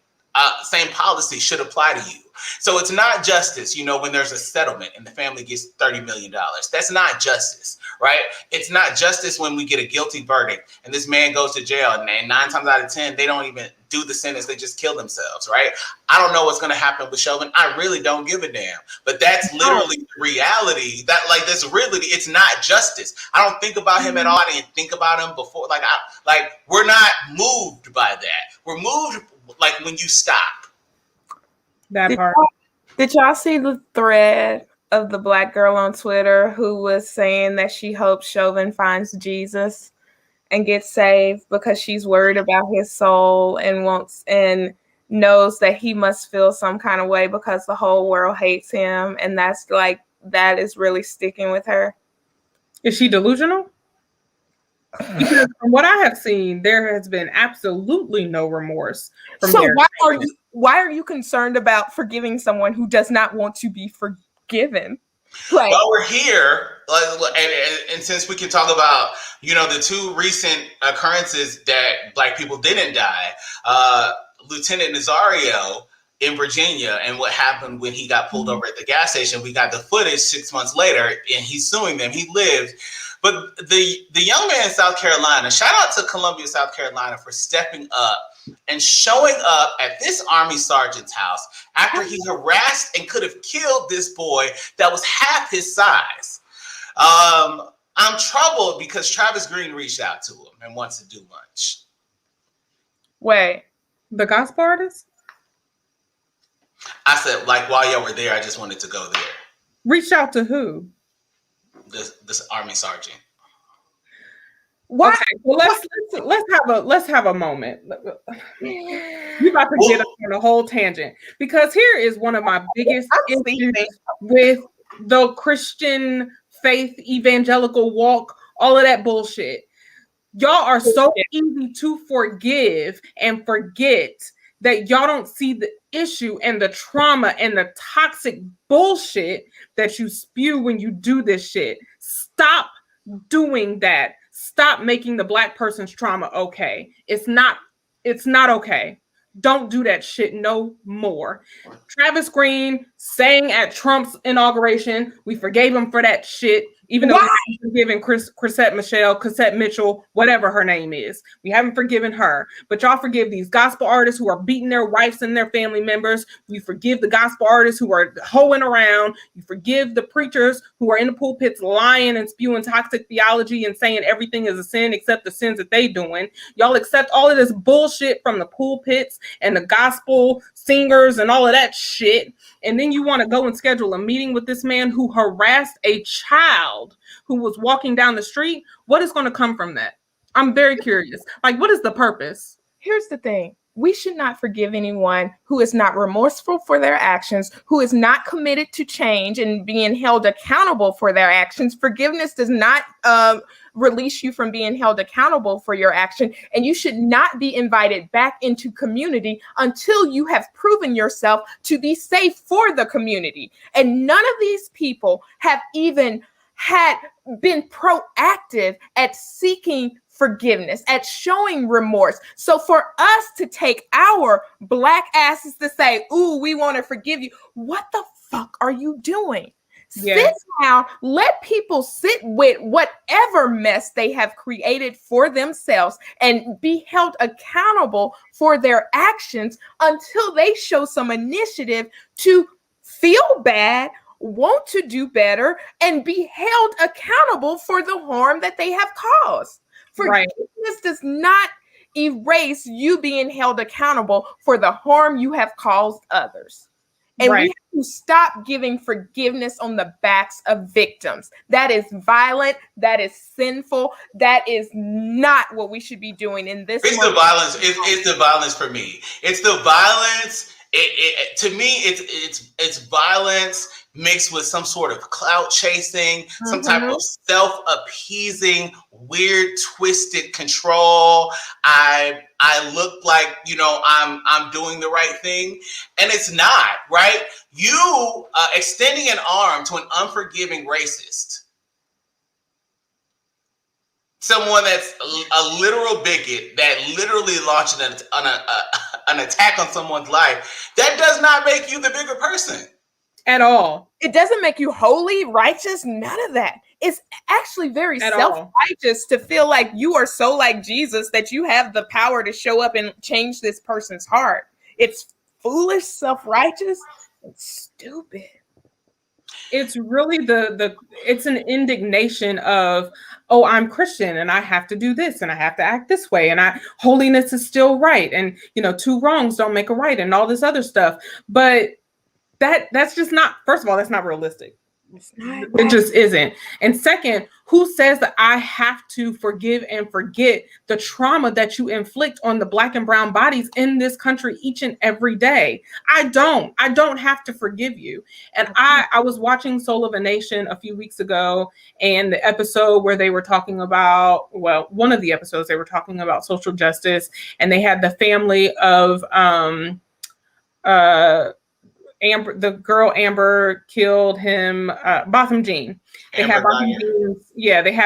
policy should apply to you. So it's not justice, when there's a settlement and the family gets $30 million. That's not justice, right? It's not justice when we get a guilty verdict and this man goes to jail and 9 times out of 10, they don't even do the sentence. They just kill themselves, right? I don't know what's going to happen with Chauvin. I really don't give a damn. But that's literally the reality. It's not justice. I don't think about him at all. I didn't think about him before. We're not moved by that. We're moved like when you stop. Did y'all see the thread of the Black girl on Twitter who was saying that she hopes Chauvin finds Jesus and gets saved because she's worried about his soul and knows that he must feel some kind of way because the whole world hates him, and that is really sticking with her? Is she delusional? Because from what I have seen, there has been absolutely no remorse. So why are you concerned about forgiving someone who does not want to be forgiven? Well, we're here, and since we can talk about, the 2 recent occurrences that Black people didn't die, Lieutenant Nazario in Virginia and what happened when he got pulled over at the gas station. We got the footage 6 months later, and he's suing them. He lived. But the young man in South Carolina, shout out to Columbia, South Carolina, for stepping up and showing up at this Army sergeant's house after he harassed and could have killed this boy that was half his size. I'm troubled because Travis Green reached out to him and wants to do lunch. Wait, the gospel artist? I said, while y'all were there, I just wanted to go there. Reached out to who? This Army sergeant. Why? Okay, well let's have a moment. You about to get us on a whole tangent, because here is one of my biggest issues with the Christian faith, evangelical walk, all of that bullshit. Y'all are so easy to forgive and forget that y'all don't see the issue and the trauma and the toxic bullshit that you spew when you do this shit. Stop doing that. Stop making the Black person's trauma okay. It's not okay. Don't do that shit no more. Travis Green sang at Trump's inauguration. We forgave him for that shit, even though we haven't forgiven Cassette Mitchell, whatever her name is. We haven't forgiven her. But y'all forgive these gospel artists who are beating their wives and their family members. You forgive the gospel artists who are hoeing around. You forgive the preachers who are in the pulpits lying and spewing toxic theology and saying everything is a sin except the sins that they doing. Y'all accept all of this bullshit from the pulpits and the gospel singers and all of that shit. And then you want to go and schedule a meeting with this man who harassed a child who was walking down the street. What is going to come from that? I'm very curious. Like, what is the purpose? Here's the thing. We should not forgive anyone who is not remorseful for their actions, who is not committed to change and being held accountable for their actions. Forgiveness does not release you from being held accountable for your action, and you should not be invited back into community until you have proven yourself to be safe for the community. And none of these people have even been proactive at seeking forgiveness, at showing remorse. So for us to take our Black asses to say, ooh, we want to forgive you, what the fuck are you doing? Yes. Sit down, let people sit with whatever mess they have created for themselves and be held accountable for their actions until they show some initiative to feel bad, want to do better, and be held accountable for the harm that they have caused. Forgiveness does not erase you being held accountable for the harm you have caused others. And we have to stop giving forgiveness on the backs of victims. That is violent. That is sinful. That is not what we should be doing in this moment. The violence. It's the violence for me. It's the violence. To me, it's violence mixed with some sort of clout chasing, some type of self-appeasing, weird, twisted control. I look like, I'm doing the right thing, and it's not, right? You extending an arm to an unforgiving racist, someone that's a literal bigot that literally launched an attack on someone's life, that does not make you the bigger person. At all. It doesn't make you holy, righteous, none of that. It's actually very self-righteous to feel like you are so like Jesus that you have the power to show up and change this person's heart. It's foolish, self-righteous, and stupid. It's really it's an indignation of, oh, I'm Christian and I have to do this and I have to act this way and holiness is still right. And, two wrongs don't make a right and all this other stuff. But that's just not, first of all, that's not realistic. It just isn't. And second, who says that I have to forgive and forget the trauma that you inflict on the Black and brown bodies in this country each and every day? I don't have to forgive you. And I was watching Soul of a Nation a few weeks ago, and the episode where they were talking about, one of the episodes they were talking about social justice, and they had the family of Amber, the girl Amber killed him, Botham Jean. They had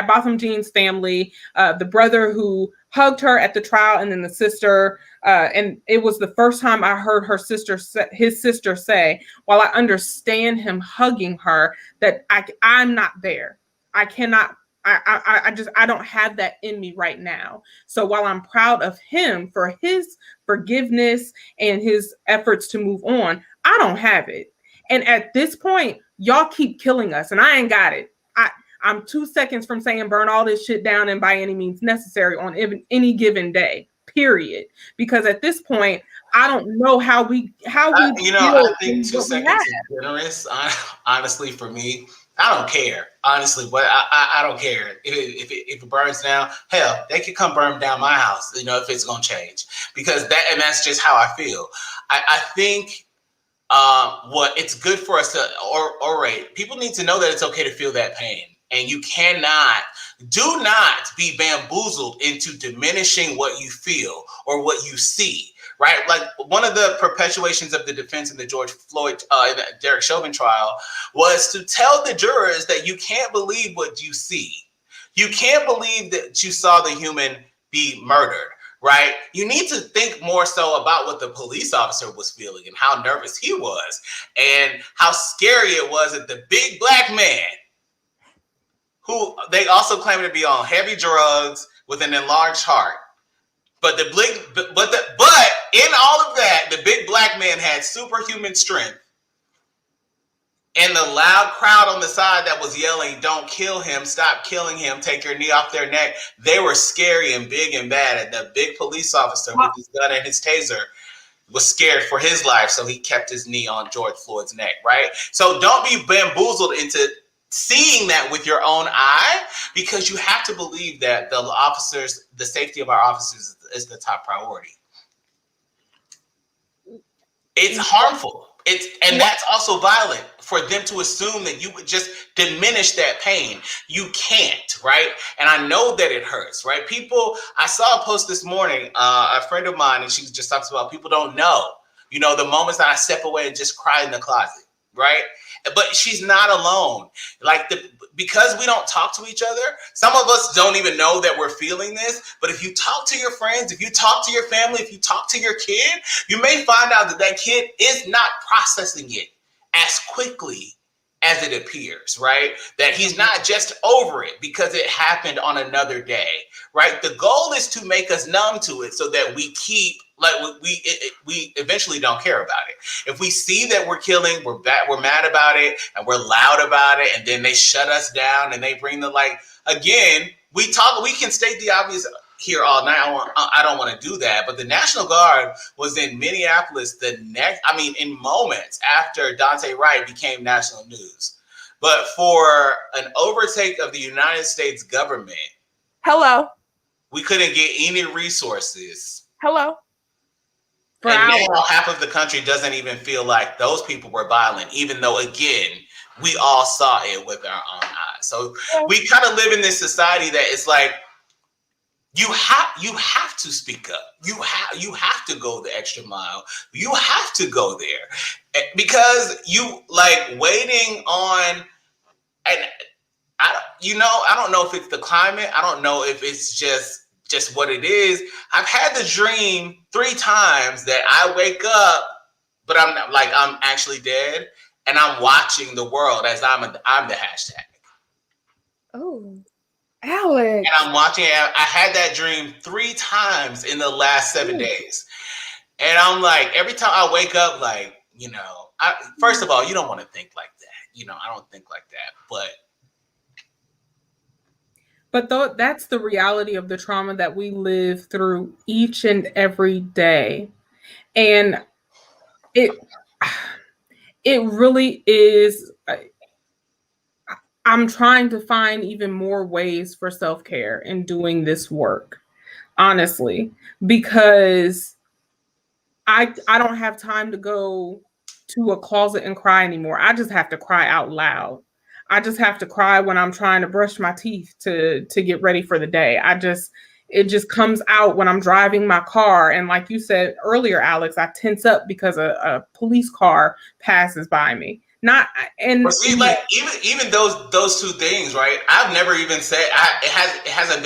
Botham Jean's family, the brother who hugged her at the trial, and then the sister. And it was the first time I heard his sister say, while I understand him hugging her, that I'm not there. I cannot. I don't have that in me right now. So while I'm proud of him for his forgiveness and his efforts to move on, I don't have it. And at this point, y'all keep killing us, and I ain't got it. I'm 2 seconds from saying burn all this shit down and by any means necessary on any given day, period. Because at this point, I don't know how we I think in 2 what we have. seconds is generous. Honestly, for me, I don't care. Honestly, but I don't care if it burns down. Hell, they could come burn down my house. If it's gonna change, because that's just how I feel. I think what it's good for us to orate. People need to know that it's okay to feel that pain, and you do not be bamboozled into diminishing what you feel or what you see. Right, like one of the perpetuations of the defense in the George Floyd, in the Derek Chauvin trial, was to tell the jurors that you can't believe what you see. You can't believe that you saw the human be murdered. Right? You need to think more so about what the police officer was feeling and how nervous he was and how scary it was that the big black man, who they also claim to be on heavy drugs with an enlarged heart. But in all of that, the big black man had superhuman strength. And the loud crowd on the side that was yelling, "Don't kill him, stop killing him, take your knee off their neck," they were scary and big and bad. And the big police officer with his gun and his taser was scared for his life, so he kept his knee on George Floyd's neck, right? So don't be bamboozled into seeing that with your own eye, because you have to believe that the safety of our officers is the top priority. It's harmful. That's also violent for them to assume that you would just diminish that pain. You can't, right? And I know that it hurts, right? I saw a post this morning, a friend of mine, and she just talks about people don't know, the moments that I step away and just cry in the closet, right? But she's not alone. Because we don't talk to each other, some of us don't even know that we're feeling this. But if you talk to your friends, if you talk to your family, if you talk to your kid, you may find out that kid is not processing it as quickly as it appears, right? That he's not just over it because it happened on another day, right? The goal is to make us numb to it so that we we eventually don't care about it. If we see that we're killing, we're mad about it, and we're loud about it, and then they shut us down and they bring the again, we can state the obvious here all night. I don't want to do that, but the National Guard was in Minneapolis in moments after Daunte Wright became national news. But for an overtake of the United States government, we couldn't get any resources. And now half of the country doesn't even feel like those people were violent, even though, again, we all saw it with our own eyes. So we kind of live in this society that it's like, you have to speak up. You have to go the extra mile. You have to go there, because you waiting on, and I don't know if it's the climate. I don't know if it's just what it is. I've had the dream 3 times that I wake up, but I'm not, I'm actually dead, and I'm watching the world as I'm the hashtag. Oh. Alex. And I'm watching it. I had that dream 3 times in the last 7 days. And I'm every time I wake up, first of all, you don't want to think like that. I don't think like that. But that's the reality of the trauma that we live through each and every day. And it really is. I'm trying to find even more ways for self-care in doing this work, honestly, because I don't have time to go to a closet and cry anymore. I just have to cry out loud. I just have to cry when I'm trying to brush my teeth to get ready for the day. It just comes out when I'm driving my car. And like you said earlier, Alex, I tense up because a police car passes by me. But see, even those 2 things, right? I've never even said I haven't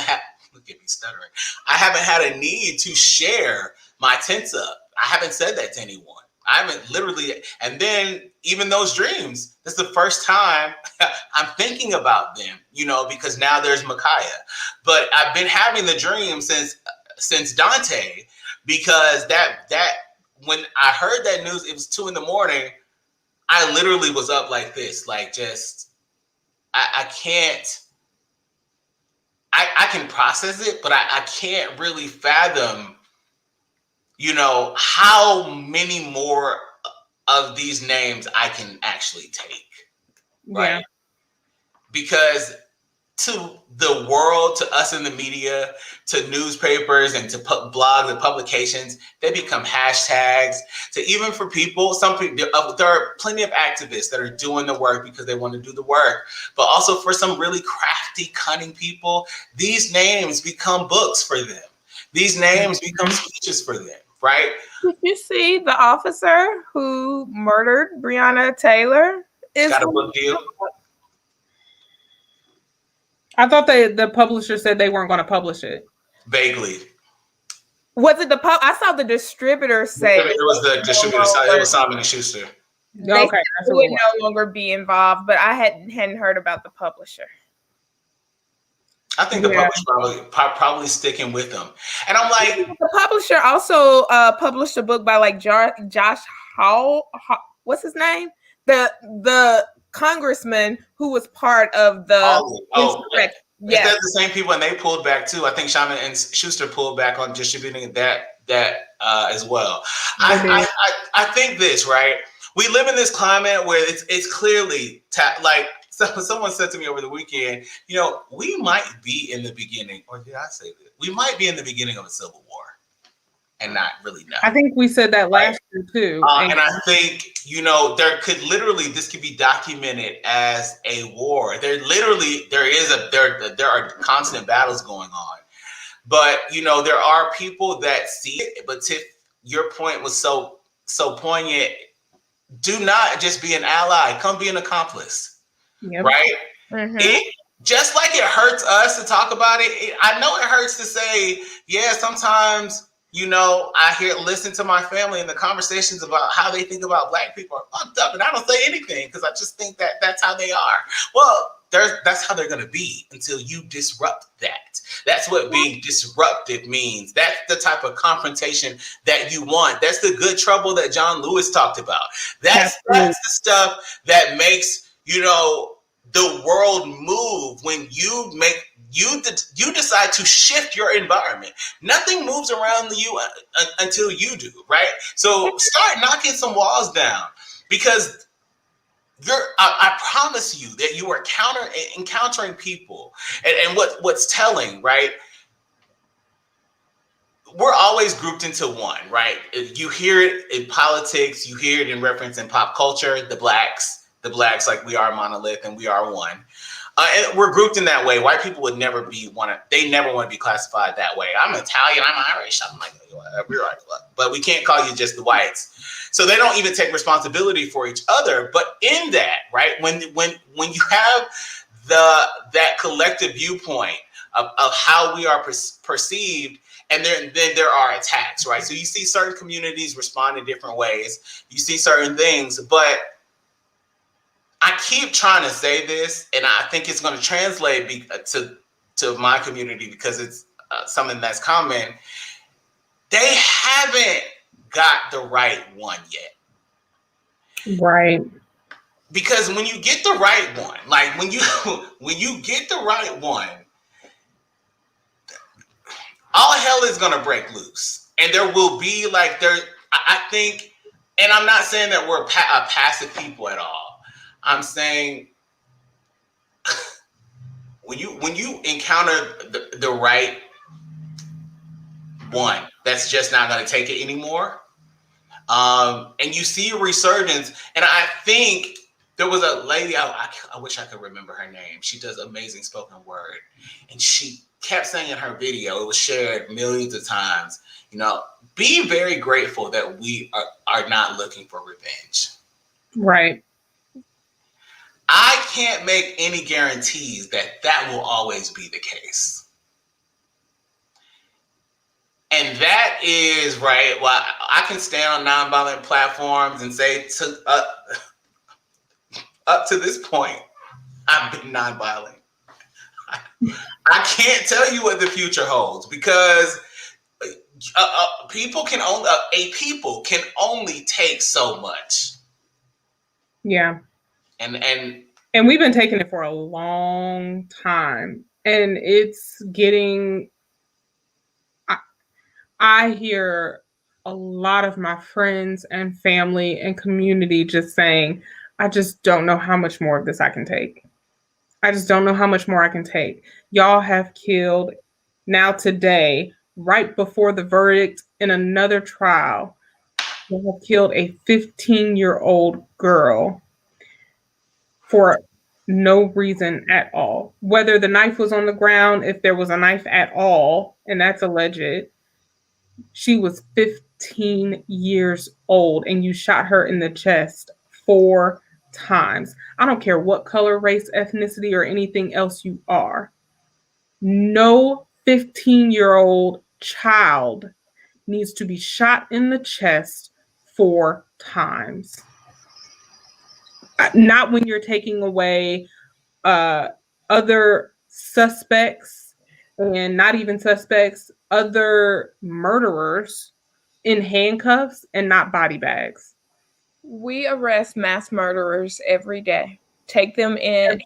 had. Look at me stuttering. I haven't had a need to share my tense up. I haven't said that to anyone. I haven't literally. And then even those dreams, this is the first time I'm thinking about them. Because now there's Micaiah. But I've been having the dream since Daunte, because that when I heard that news, it was 2 a.m. I literally was up like this, I can't, I can process it, but I can't really fathom, how many more of these names I can actually take, right? Yeah. Because to the world, to us in the media, to newspapers and to blogs and publications, they become hashtags. To even for people, there are plenty of activists that are doing the work because they want to do the work. But also for some really crafty, cunning people, these names become books for them. These names become speeches for them, right? Did you see the officer who murdered Breonna Taylor? Got a book deal? I thought the publisher said they weren't going to publish it. Vaguely. Was it I saw the distributor say it was the distributor. It was Simon & Schuster. They would no longer be involved, but I hadn't heard about the publisher. I think the publisher probably sticking with them. And I'm like, the publisher also published a book by like Josh Hall. What's his name? The congressman who was part of the insurrection. Yes. That's the same people, and they pulled back too. I think Simon and Schuster pulled back on distributing that as well. I think this, right? We live in this climate where it's clearly someone said to me over the weekend, we might be in the beginning, or did I say that? We might be in the beginning of a civil war and not really know. I think we said that last year too. And I think, this could be documented as a war. There are constant battles going on. But, there are people that see it. But Tiff, your point was so poignant. Do not just be an ally. Come be an accomplice. Yep. Right? Mm-hmm. Just like it hurts us to talk about it, I know it hurts to say, yeah, sometimes, I listen to my family and the conversations about how they think about Black people are fucked up, and I don't say anything because I just think that that's how they are. Well, that's how they're going to be until you disrupt that. That's what being disruptive means. That's the type of confrontation that you want. That's the good trouble that John Lewis talked about. That's the stuff that makes, the world move when you decide to shift your environment. Nothing moves around you until you do, right? So start knocking some walls down, because I promise you that you are encountering people. And what's telling, right? We're always grouped into one, right? You hear it in politics, you hear it in reference in pop culture, the blacks, like we are a monolith and we are one. And we're grouped in that way. White people would never they never want to be classified that way. I'm Italian, I'm Irish, I'm like, we're right, but we can't call you just the whites. So they don't even take responsibility for each other. But in that, right, when you have that collective viewpoint of how we are perceived, and then there are attacks, right? So you see certain communities respond in different ways. You see certain things, but I keep trying to say this, and I think it's going to translate to my community because it's something that's common. They haven't got the right one yet. Right. Because when you get the right one, like when you get the right one, all hell is going to break loose. And there will be I think, and I'm not saying that we're a passive people at all. I'm saying when you encounter the right one that's just not going to take it anymore, and you see a resurgence. And I think there was a lady, I wish I could remember her name. She does amazing spoken word, and she kept saying in her video, it was shared millions of times, be very grateful that we are not looking for revenge. Right. I can't make any guarantees that will always be the case. And that is, right, well, I can stand on nonviolent platforms and say up to this point, I've been nonviolent. I can't tell you what the future holds, because people can only take so much. Yeah. And we've been taking it for a long time, and it's getting. I hear a lot of my friends and family and community just saying, I just don't know how much more of this I can take. I just don't know how much more I can take. Y'all have killed now today, right before the verdict in another trial, you have killed a 15-year-old girl for no reason at all. Whether the knife was on the ground, if there was a knife at all, and that's alleged, she was 15 years old and you shot her in the chest 4 times. I don't care what color, race, ethnicity, or anything else you are. No 15-year-old child needs to be shot in the chest 4 times. Not when you're taking away other suspects, and not even suspects, other murderers in handcuffs and not body bags. We arrest mass murderers every day. Take them in.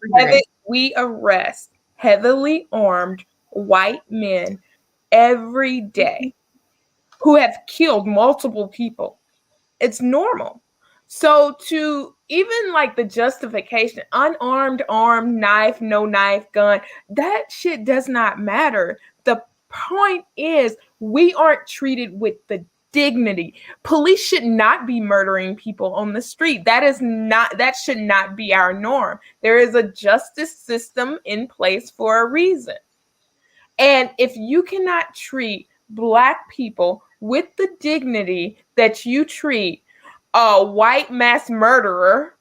We arrest heavily armed white men every day who have killed multiple people. It's normal. So to even like the justification, unarmed, armed, knife, no knife, gun, that shit does not matter. The point is we aren't treated with the dignity. Police should not be murdering people on the street. That should not be our norm. There is a justice system in place for a reason. And if you cannot treat Black people with the dignity that you treat a white mass murderer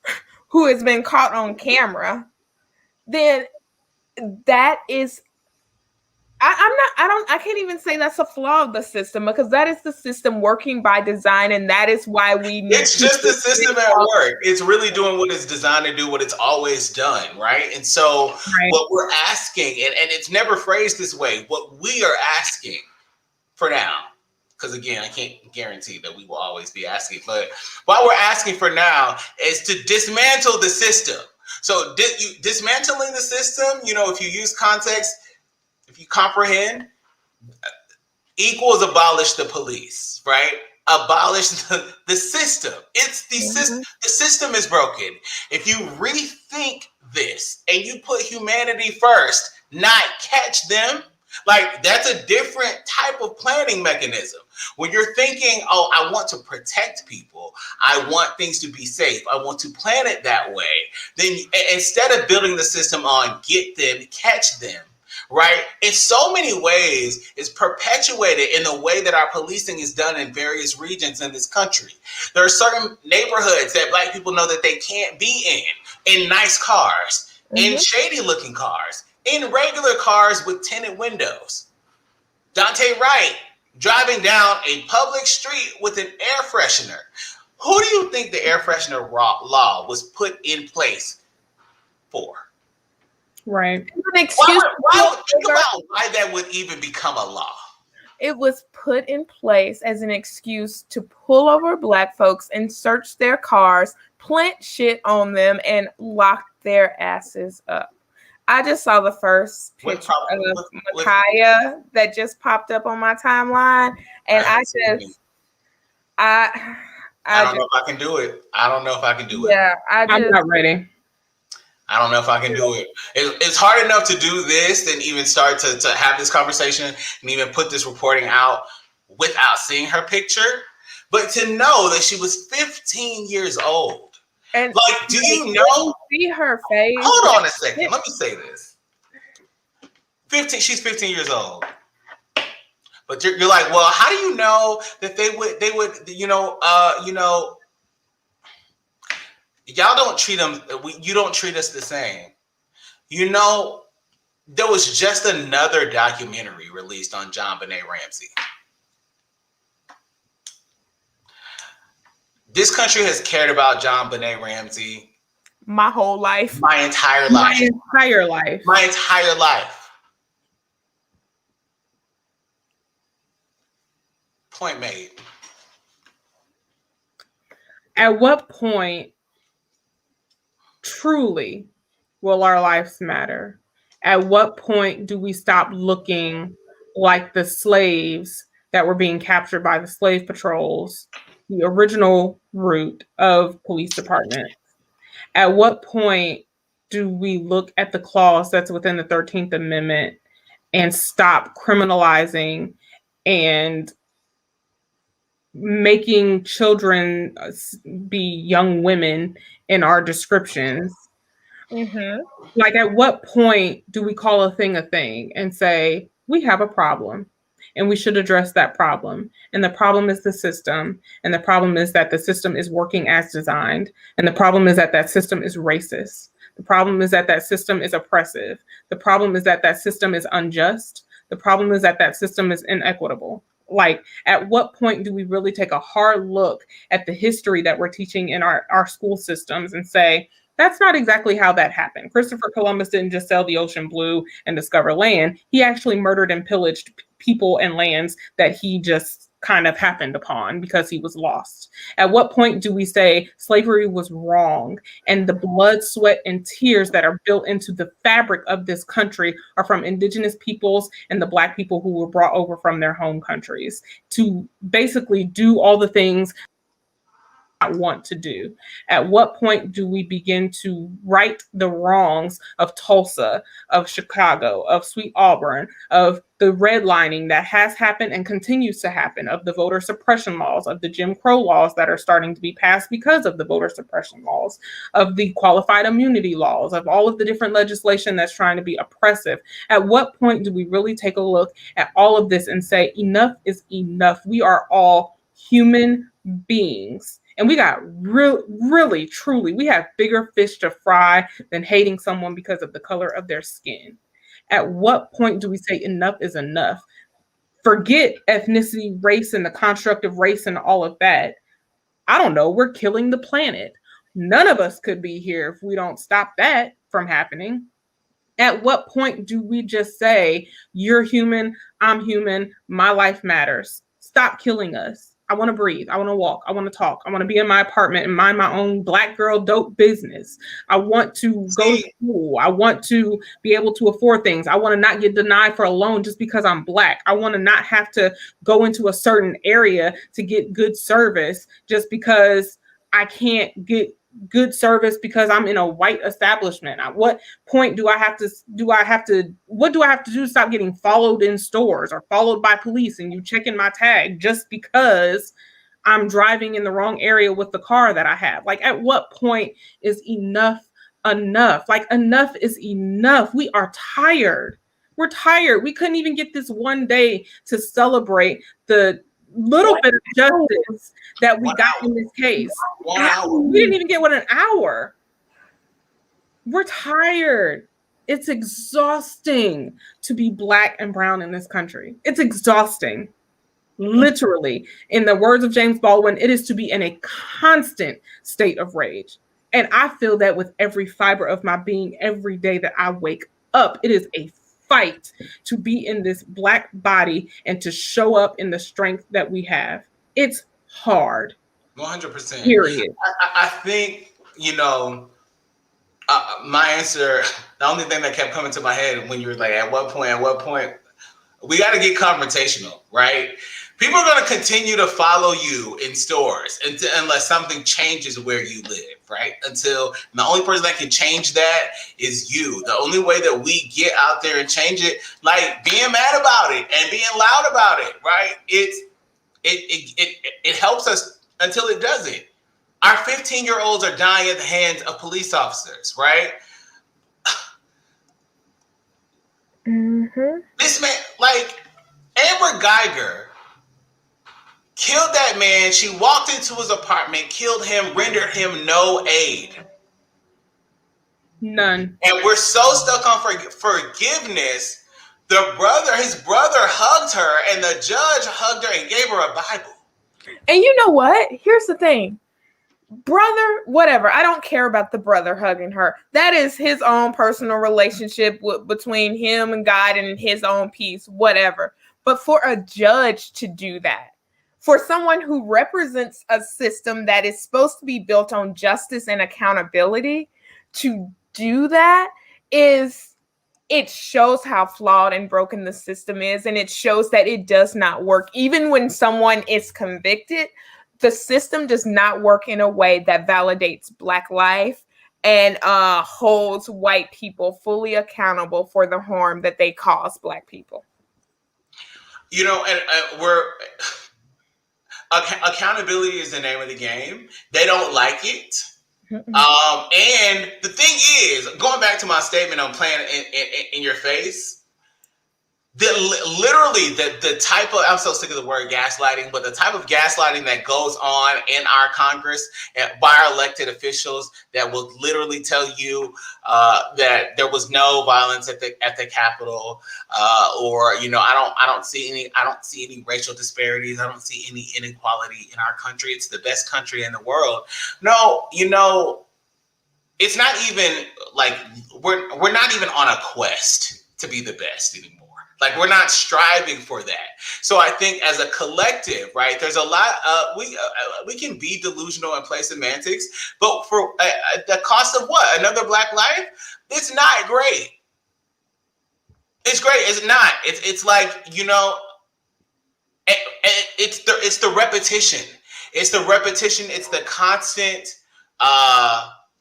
who has been caught on camera, then that is, I can't even say that's a flaw of the system, because that is the system working by design, and that is why we need. It's just the system at work. It's really doing what it's designed to do, what it's always done, right? And so what we're asking, and it's never phrased this way, what we are asking for now, because again, I can't guarantee that we will always be asking, but what we're asking for now is to dismantle the system. So dismantling the system, if you use context, if you comprehend, equals abolish the police, right? Abolish the system. It's the system. The system is broken. If you rethink this and you put humanity first, not catch them, like that's a different type of planning mechanism. When you're thinking, oh, I want to protect people, I want things to be safe, I want to plan it that way, then instead of building the system on get them, catch them, right? In so many ways, it's perpetuated in the way that our policing is done in various regions in this country. There are certain neighborhoods that Black people know that they can't be in nice cars, in shady looking cars, in regular cars with tinted windows. Dante Wright driving down a public street with an air freshener. Who do you think the air freshener law was put in place for? Right. Think about why that would even become a law. It was put in place as an excuse to pull over Black folks and search their cars, plant shit on them, and lock their asses up. I just saw the first picture of Micaiah that just popped up on my timeline, and I don't know if I can do it. Yeah, I'm not ready. I don't know if I can do it. It's hard enough to do this and even start to have this conversation and even put this reporting out without seeing her picture. But to know that she was 15 years old. And like, do you know? See her face. Hold on a second. Let me say this. She's 15 years old. But you're like, well, how do you know that they would, y'all don't treat them, you don't treat us the same. There was just another documentary released on JonBenet Ramsey. This country has cared about JonBenet Ramsey my whole life. My entire life. Point made. At what point truly will our lives matter? At what point do we stop looking like the slaves that were being captured by the slave patrols, the original route of police departments. At what point do we look at the clause that's within the 13th Amendment and stop criminalizing and making children be young women in our descriptions? Mm-hmm. Like, at what point do we call a thing and say, we have a problem and we should address that problem? And the problem is the system. And the problem is that the system is working as designed. And the problem is that that system is racist. The problem is that that system is oppressive. The problem is that that system is unjust. The problem is that that system is inequitable. Like, at what point do we really take a hard look at the history that we're teaching in our school systems and say, that's not exactly how that happened. Christopher Columbus didn't just sail the ocean blue and discover land. He actually murdered and pillaged people and lands that he just kind of happened upon because he was lost. At what point do we say slavery was wrong and the blood, sweat, and tears that are built into the fabric of this country are from indigenous peoples and the Black people who were brought over from their home countries to basically do all the things I want to do? At what point do we begin to right the wrongs of Tulsa, of Chicago, of Sweet Auburn, of the redlining that has happened and continues to happen, of the voter suppression laws, of the Jim Crow laws that are starting to be passed because of the voter suppression laws, of the qualified immunity laws, of all of the different legislation that's trying to be oppressive? At what point do we really take a look at all of this and say, enough is enough? We are all human beings. And we got really, truly, we have bigger fish to fry than hating someone because of the color of their skin. At what point do we say enough is enough? Forget ethnicity, race, and the construct of race and all of that. I don't know. We're killing the planet. None of us could be here if we don't stop that from happening. At what point do we just say, you're human, I'm human, my life matters? Stop killing us. I want to breathe. I want to walk. I want to talk. I want to be in my apartment and mind my own Black girl dope business. I want to go to school. I want to be able to afford things. I want to not get denied for a loan just because I'm Black. I want to not have to go into a certain area to get good service just because I can't get good service because I'm in a white establishment. At what point what do I have to do to stop getting followed in stores or followed by police and you checking my tag just because I'm driving in the wrong area with the car that I have? Like, at what point is enough enough? Like, enough is enough. We are tired. We're tired. We couldn't even get this one day to celebrate the little bit of justice that we got in this case. We didn't even get an hour. We're tired. It's exhausting to be Black and brown in this country. It's exhausting. Literally, in the words of James Baldwin, it is to be in a constant state of rage. And I feel that with every fiber of my being every day that I wake up. It is a fight to be in this Black body and to show up in the strength that we have. It's hard. 100%. Period. I think, my answer, the only thing that kept coming to my head when you were like, at what point, we got to get confrontational, right? People are going to continue to follow you in stores unless something changes where you live, right? Until the only person that can change that is you. The only way that we get out there and change it, like being mad about it and being loud about it, right? It helps us until it doesn't. Our 15-year-olds are dying at the hands of police officers, right? Mm-hmm. This man, like Amber Geiger, killed that man. She walked into his apartment, killed him, rendered him no aid. None. And we're so stuck on forgiveness. His brother hugged her, and the judge hugged her and gave her a Bible. And you know what? Here's the thing. Brother, whatever. I don't care about the brother hugging her. That is his own personal relationship between him and God and his own peace, whatever. But for a judge to do that, for someone who represents a system that is supposed to be built on justice and accountability, to do that is it shows how flawed and broken the system is, and it shows that it does not work. Even when someone is convicted, the system does not work in a way that validates Black life and holds white people fully accountable for the harm that they cause Black people. You know, and accountability is the name of the game. They don't like it. And the thing is, going back to my statement on playing in your face, literally the type of, I'm so sick of the word gaslighting, but the type of gaslighting that goes on in our Congress by our elected officials that will literally tell you that there was no violence at the Capitol, or I don't see any racial disparities. I don't see any inequality in our country. It's the best country in the world. No, it's not even like we're not even on a quest to be the best anymore. Like, we're not striving for that. So I think as a collective, right, there's a lot, we can be delusional and play semantics, but for the cost of what? Another Black life? It's not great. It's great. It's not. It's like, it's the repetition. It's the repetition. It's the constant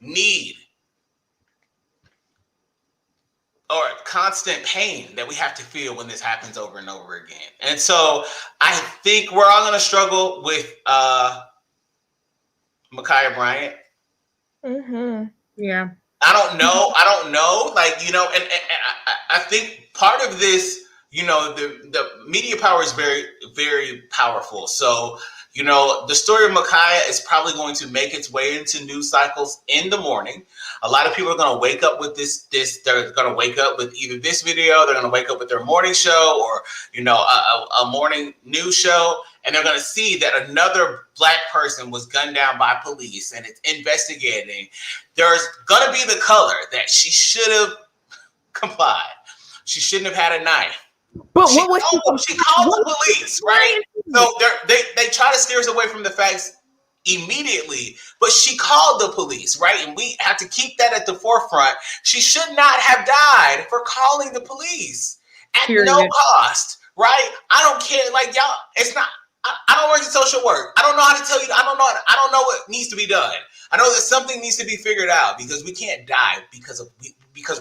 need or constant pain that we have to feel when this happens over and over again. And so I think we're all going to struggle with Ma'Khia Bryant. Mm-hmm. Yeah. I don't know. Like, and I think part of this, the media power is very, very powerful. So, the story of Ma'Khia is probably going to make its way into news cycles in the morning. A lot of people are going to wake up with this. They're going to wake up with either this video, they're going to wake up with their morning show, or, a morning news show. And they're going to see that another Black person was gunned down by police and it's investigating. There's going to be the color that she should have complied. She shouldn't have had a knife. But she called the police, right? So they try to steer us away from the facts immediately, but she called the police, right? And we have to keep that at the forefront. She should not have died for calling the police at no cost, right? I don't care. Like, y'all, it's not. I don't work in social work. I don't know how to tell you. I don't know what needs to be done. I know that something needs to be figured out because we can't die because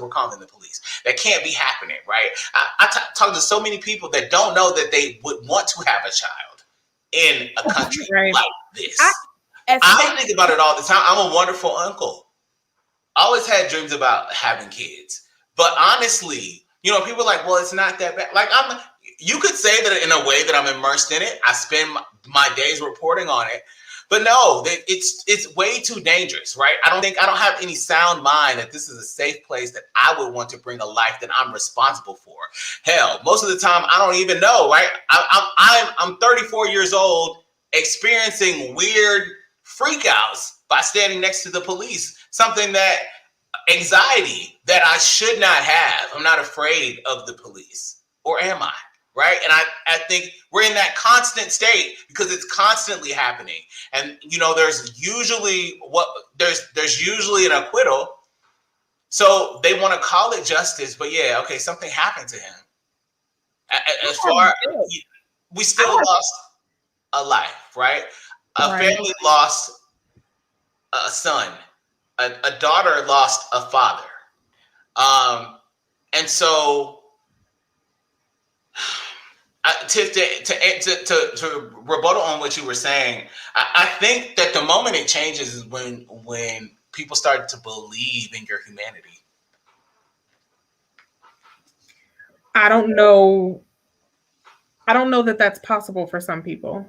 we're calling the police. That can't be happening, right? I talk to so many people that don't know that they would want to have a child in a country like this. I think about it all the time. I'm a wonderful uncle. I always had dreams about having kids. But honestly, people are like, well, it's not that bad. Like, you could say that in a way that I'm immersed in it. I spend my days reporting on it. But no, it's way too dangerous, right? I don't have any sound mind that this is a safe place that I would want to bring a life that I'm responsible for. Hell, most of the time I don't even know, right? I'm 34 years old, experiencing weird freakouts by standing next to the police. Something that anxiety that I should not have. I'm not afraid of the police, or am I? Right. And I think we're in that constant state because it's constantly happening. And, there's usually an acquittal. So they want to call it justice. But yeah, OK, something happened to him. As far we still lost a life. Right. A family lost a son. A daughter lost a father. And so. Tiff, to rebuttal on what you were saying, I think that the moment it changes is when people start to believe in your humanity. I don't know that that's possible for some people.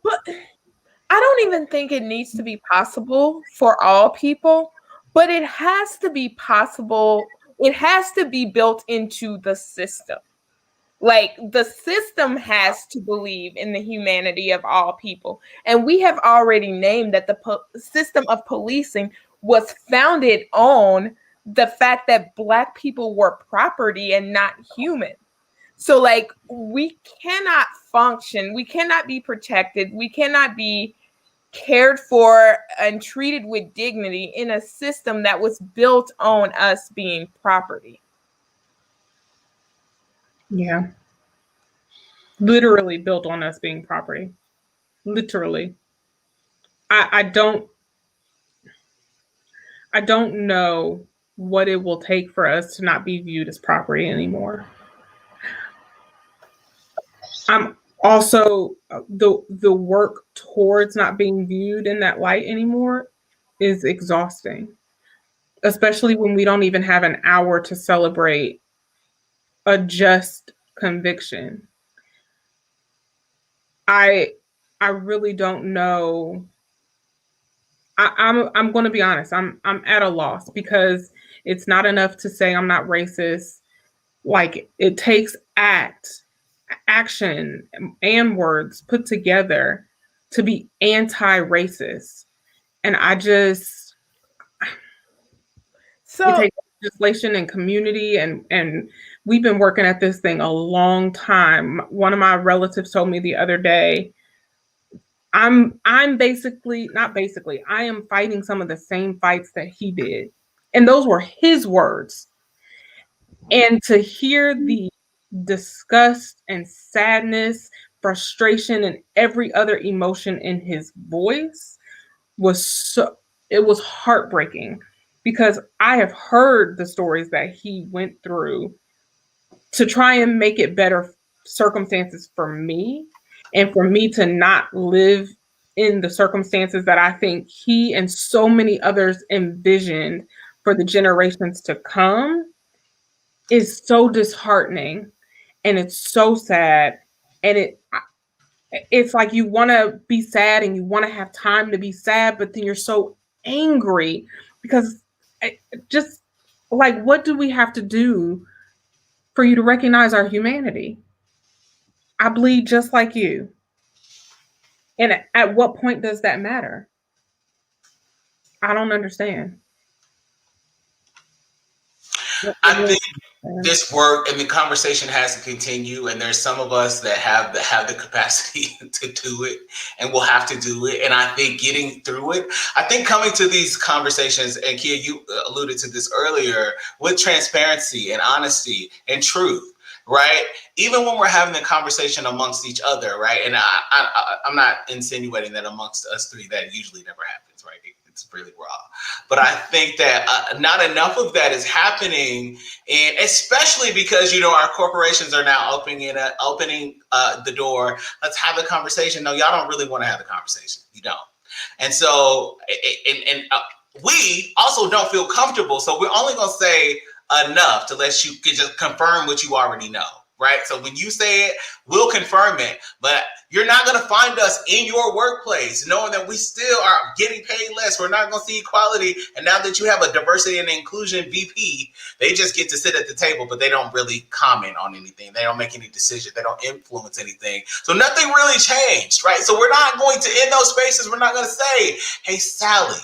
But I don't even think it needs to be possible for all people, but it has to be possible. It has to be built into the system. Like, the system has to believe in the humanity of all people. And we have already named that the system of policing was founded on the fact that Black people were property and not human. So, like, we cannot function. We cannot be protected. We cannot be cared for and treated with dignity in a system that was built on us being property. Yeah. Literally built on us being property. Literally. I don't know what it will take for us to not be viewed as property anymore. I'm also the work towards not being viewed in that light anymore is exhausting, especially when we don't even have an hour to celebrate a just conviction. I I really don't know. I'm going to be honest. I'm at a loss because it's not enough to say I'm not racist. Like it takes action, and words put together to be anti-racist. And it takes legislation and community, and we've been working at this thing a long time. One of my relatives told me the other day, I'm basically not basically, I am fighting some of the same fights that he did. And those were his words. And to hear the disgust and sadness, frustration, and every other emotion in his voice it was heartbreaking, because I have heard the stories that he went through to try and make it better circumstances for me, and for me to not live in the circumstances that I think he and so many others envisioned for the generations to come, is so disheartening, and it's so sad. And it's like you want to be sad and you want to have time to be sad, but then you're so angry because just like, what do we have to do for you to recognize our humanity? I bleed just like you. And at what point does that matter? I don't understand. I think this work and the conversation has to continue, and there's some of us that have the capacity to do it, and will have to do it. And I think getting through it, I think coming to these conversations, and Kia, you alluded to this earlier, with transparency and honesty and truth, right? Even when we're having the conversation amongst each other, right? And I'm not insinuating that amongst us three that usually never happens, right? It's really raw. But I think that not enough of that is happening, and especially because, our corporations are now opening the door. Let's have the conversation. No, y'all don't really want to have the conversation. You don't. And so, we also don't feel comfortable. So we're only going to say enough to let you can just confirm what you already know. Right. So when you say it, we'll confirm it. But you're not going to find us in your workplace knowing that we still are getting paid less. We're not going to see equality. And now that you have a diversity and inclusion VP, they just get to sit at the table, but they don't really comment on anything. They don't make any decisions. They don't influence anything. So nothing really changed. Right. So we're not going to, in those spaces, we're not going to say, hey, Sally,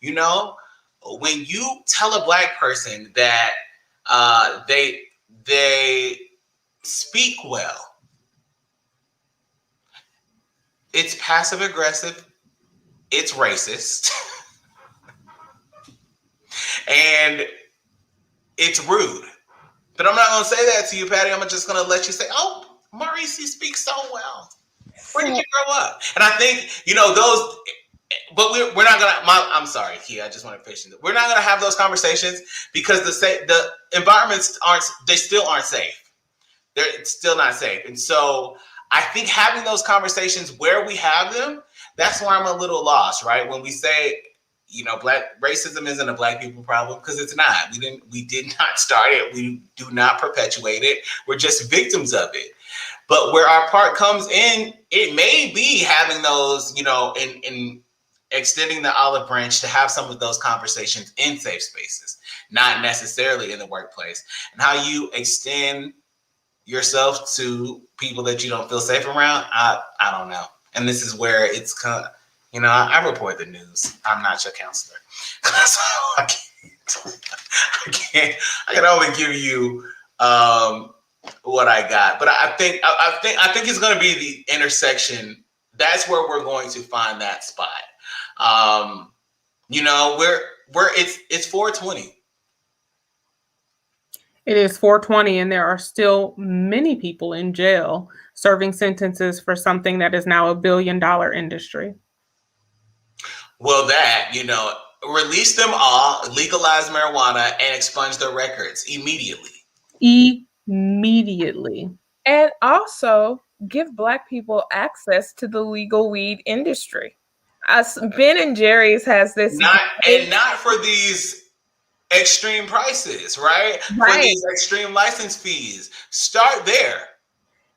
when you tell a Black person that they speak well, it's passive aggressive, it's racist, and it's rude. But I'm not going to say that to you, Patty. I'm just going to let you say, oh, Maurice speaks so well. Where did you grow up? And I think, those, but we're not going to, I'm sorry, Kia, I just want to finish it. We're not going to have those conversations because the environments still aren't safe. They're still not safe. And so I think having those conversations where we have them, that's where I'm a little lost, right? When we say, Black racism isn't a Black people problem, because it's not. We did not start it. We do not perpetuate it. We're just victims of it. But where our part comes in, it may be having those, in extending the olive branch to have some of those conversations in safe spaces, not necessarily in the workplace. And how you extend yourself to people that you don't feel safe around, I don't know. And this is where it's kind of, I report the news. I'm not your counselor. So I can only give you what I got. But I think it's going to be the intersection. That's where we're going to find that spot. Where it's 420. It is 420, and there are still many people in jail serving sentences for something that is now $1 billion industry. Well, release them all, legalize marijuana, and expunge their records immediately. Immediately. And also give Black people access to the legal weed industry. Ben and Jerry's has this not for these extreme prices, right? For these extreme license fees. Start there.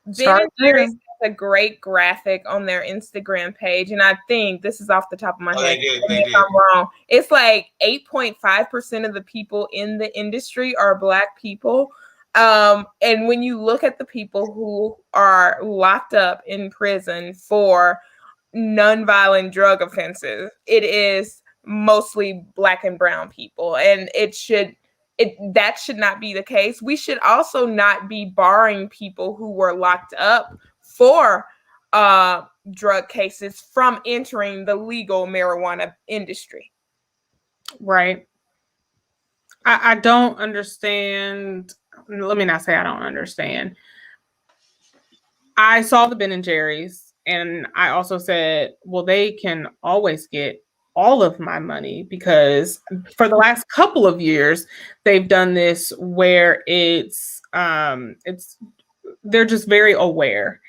Ben and Jerry's has a great graphic on their Instagram page, and I think this is off the top of my head. They did. I'm wrong. It's like 8.5% of the people in the industry are Black people. And when you look at the people who are locked up in prison for nonviolent drug offenses, it is mostly Black and brown people, and that should not be the case. We should also not be barring people who were locked up for drug cases from entering the legal marijuana industry. Right. I don't understand. Let me not say I don't understand. I saw the Ben and Jerry's, and I also said, well, they can always get all of my money, because for the last couple of years, they've done this where they're just very aware.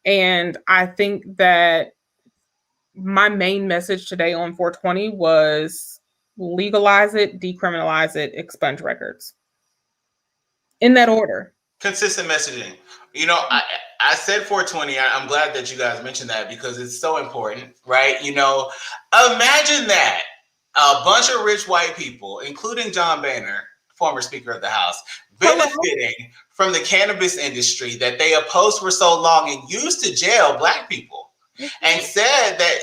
And I think that my main message today on 420 was legalize it, decriminalize it, expunge records. In that order. Consistent messaging. I said 420. I'm glad that you guys mentioned that, because it's so important, right? Imagine that a bunch of rich white people, including John Boehner, former Speaker of the House, benefiting from the cannabis industry that they opposed for so long and used to jail Black people. And said that,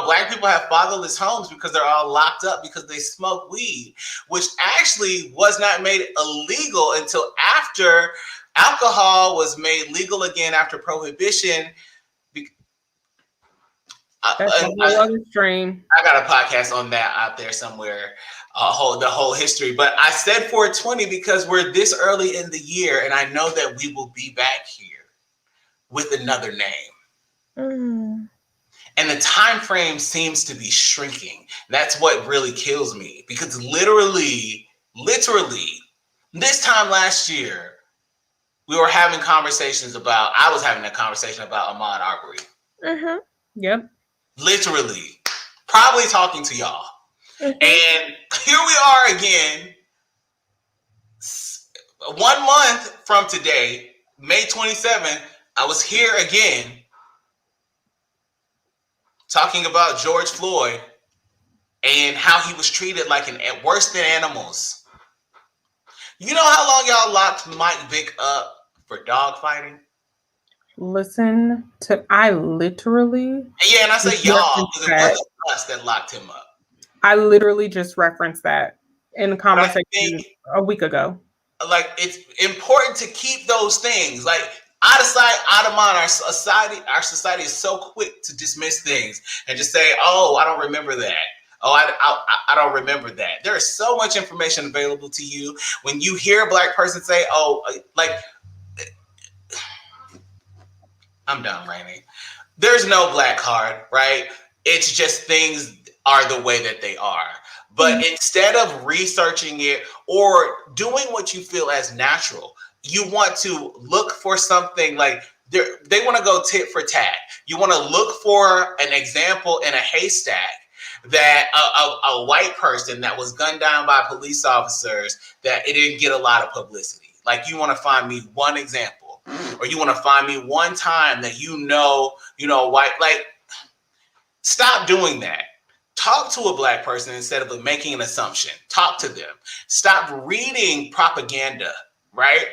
Black people have fatherless homes because they're all locked up because they smoke weed, which actually was not made illegal until after alcohol was made legal again after prohibition. That's a whole other stream. I got a podcast on that out there somewhere, the whole history. But I said 420 because we're this early in the year, and I know that we will be back here with another name. And the time frame seems to be shrinking. That's what really kills me, because literally, this time last year, I was having a conversation about Ahmaud Arbery. Mm-hmm. Yep. Literally, probably talking to y'all. Mm-hmm. And here we are again, 1 month from today, May 27th, I was here again, talking about George Floyd and how he was treated like worse than animals. You know how long y'all locked Mike Vick up for dog fighting? I literally... Yeah, and I say y'all because it wasn't us that locked him up. I literally just referenced that in the conversation a week ago. Like, it's important to keep those things. Like, out of sight, out of mind. Our society is so quick to dismiss things and just say, "Oh, I don't remember that. Oh, I don't remember that." There is so much information available to you. When you hear a Black person say, "Oh, like," I'm done, Rainey. There's no black card, right? It's just things are the way that they are. But instead of researching it or doing what you feel as natural, you want to look for something like they want to go tit for tat. You want to look for an example in a haystack that a white person that was gunned down by police officers that it didn't get a lot of publicity. Like, you want to find me one example, or you want to find me one time that white. Like, stop doing that. Talk to a Black person instead of making an assumption. Talk to them. Stop reading propaganda, right?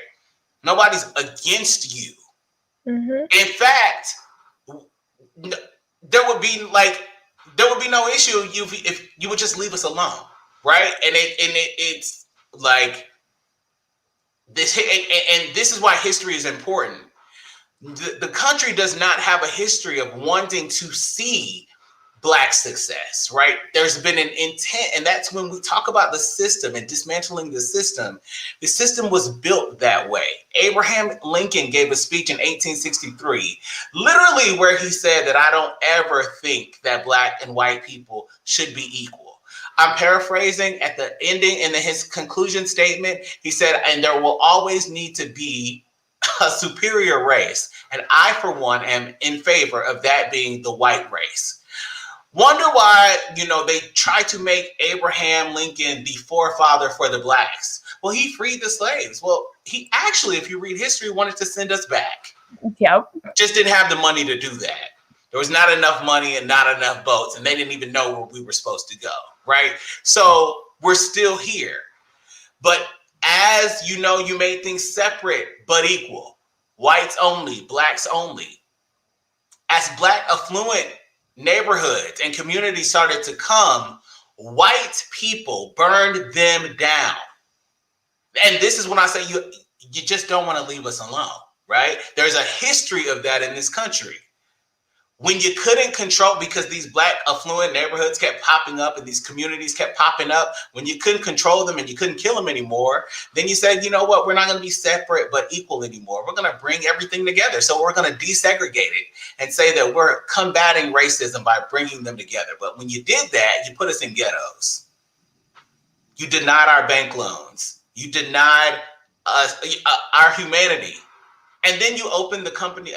Nobody's against you. Mm-hmm. In fact, there would be no issue if you would just leave us alone, right? And it's like this, and this is why history is important. The country does not have a history of wanting to see Black success, right? There's been an intent, and that's when we talk about the system and dismantling the system. The system was built that way. Abraham Lincoln gave a speech in 1863, literally where he said that I don't ever think that Black and white people should be equal. I'm paraphrasing. At the ending, in his conclusion statement, he said, and there will always need to be a superior race. And I, for one, am in favor of that being the white race. Wonder why, they try to make Abraham Lincoln the forefather for the Blacks. Well, he freed the slaves. Well, he actually, if you read history, wanted to send us back. Yep. Just didn't have the money to do that. There was not enough money and not enough boats, and they didn't even know where we were supposed to go, right? So we're still here. But as you know, you made things separate but equal. Whites only, Blacks only. As Black affluent neighborhoods and communities started to come, white people burned them down. And this is when I say you just don't want to leave us alone, right? There's a history of that in this country. When you couldn't control, because these Black affluent neighborhoods kept popping up and these communities kept popping up, when you couldn't control them and you couldn't kill them anymore, then you said, you know what, we're not going to be separate but equal anymore. We're going to bring everything together. So we're going to desegregate it and say that we're combating racism by bringing them together. But when you did that, you put us in ghettos. You denied our bank loans. You denied us our humanity. And then you opened the country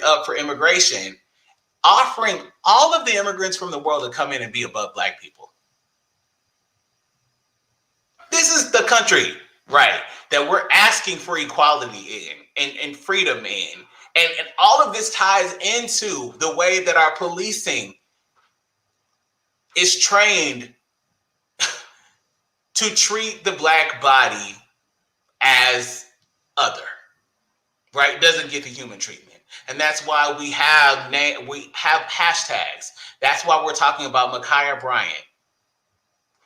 up for immigration, offering all of the immigrants from the world to come in and be above Black people. This is the country, right, that we're asking for equality in and freedom in. And all of this ties into the way that our policing is trained to treat the Black body as other, right? Doesn't get the human treatment. And that's why we have hashtags. That's why we're talking about Ma'Khia Bryant,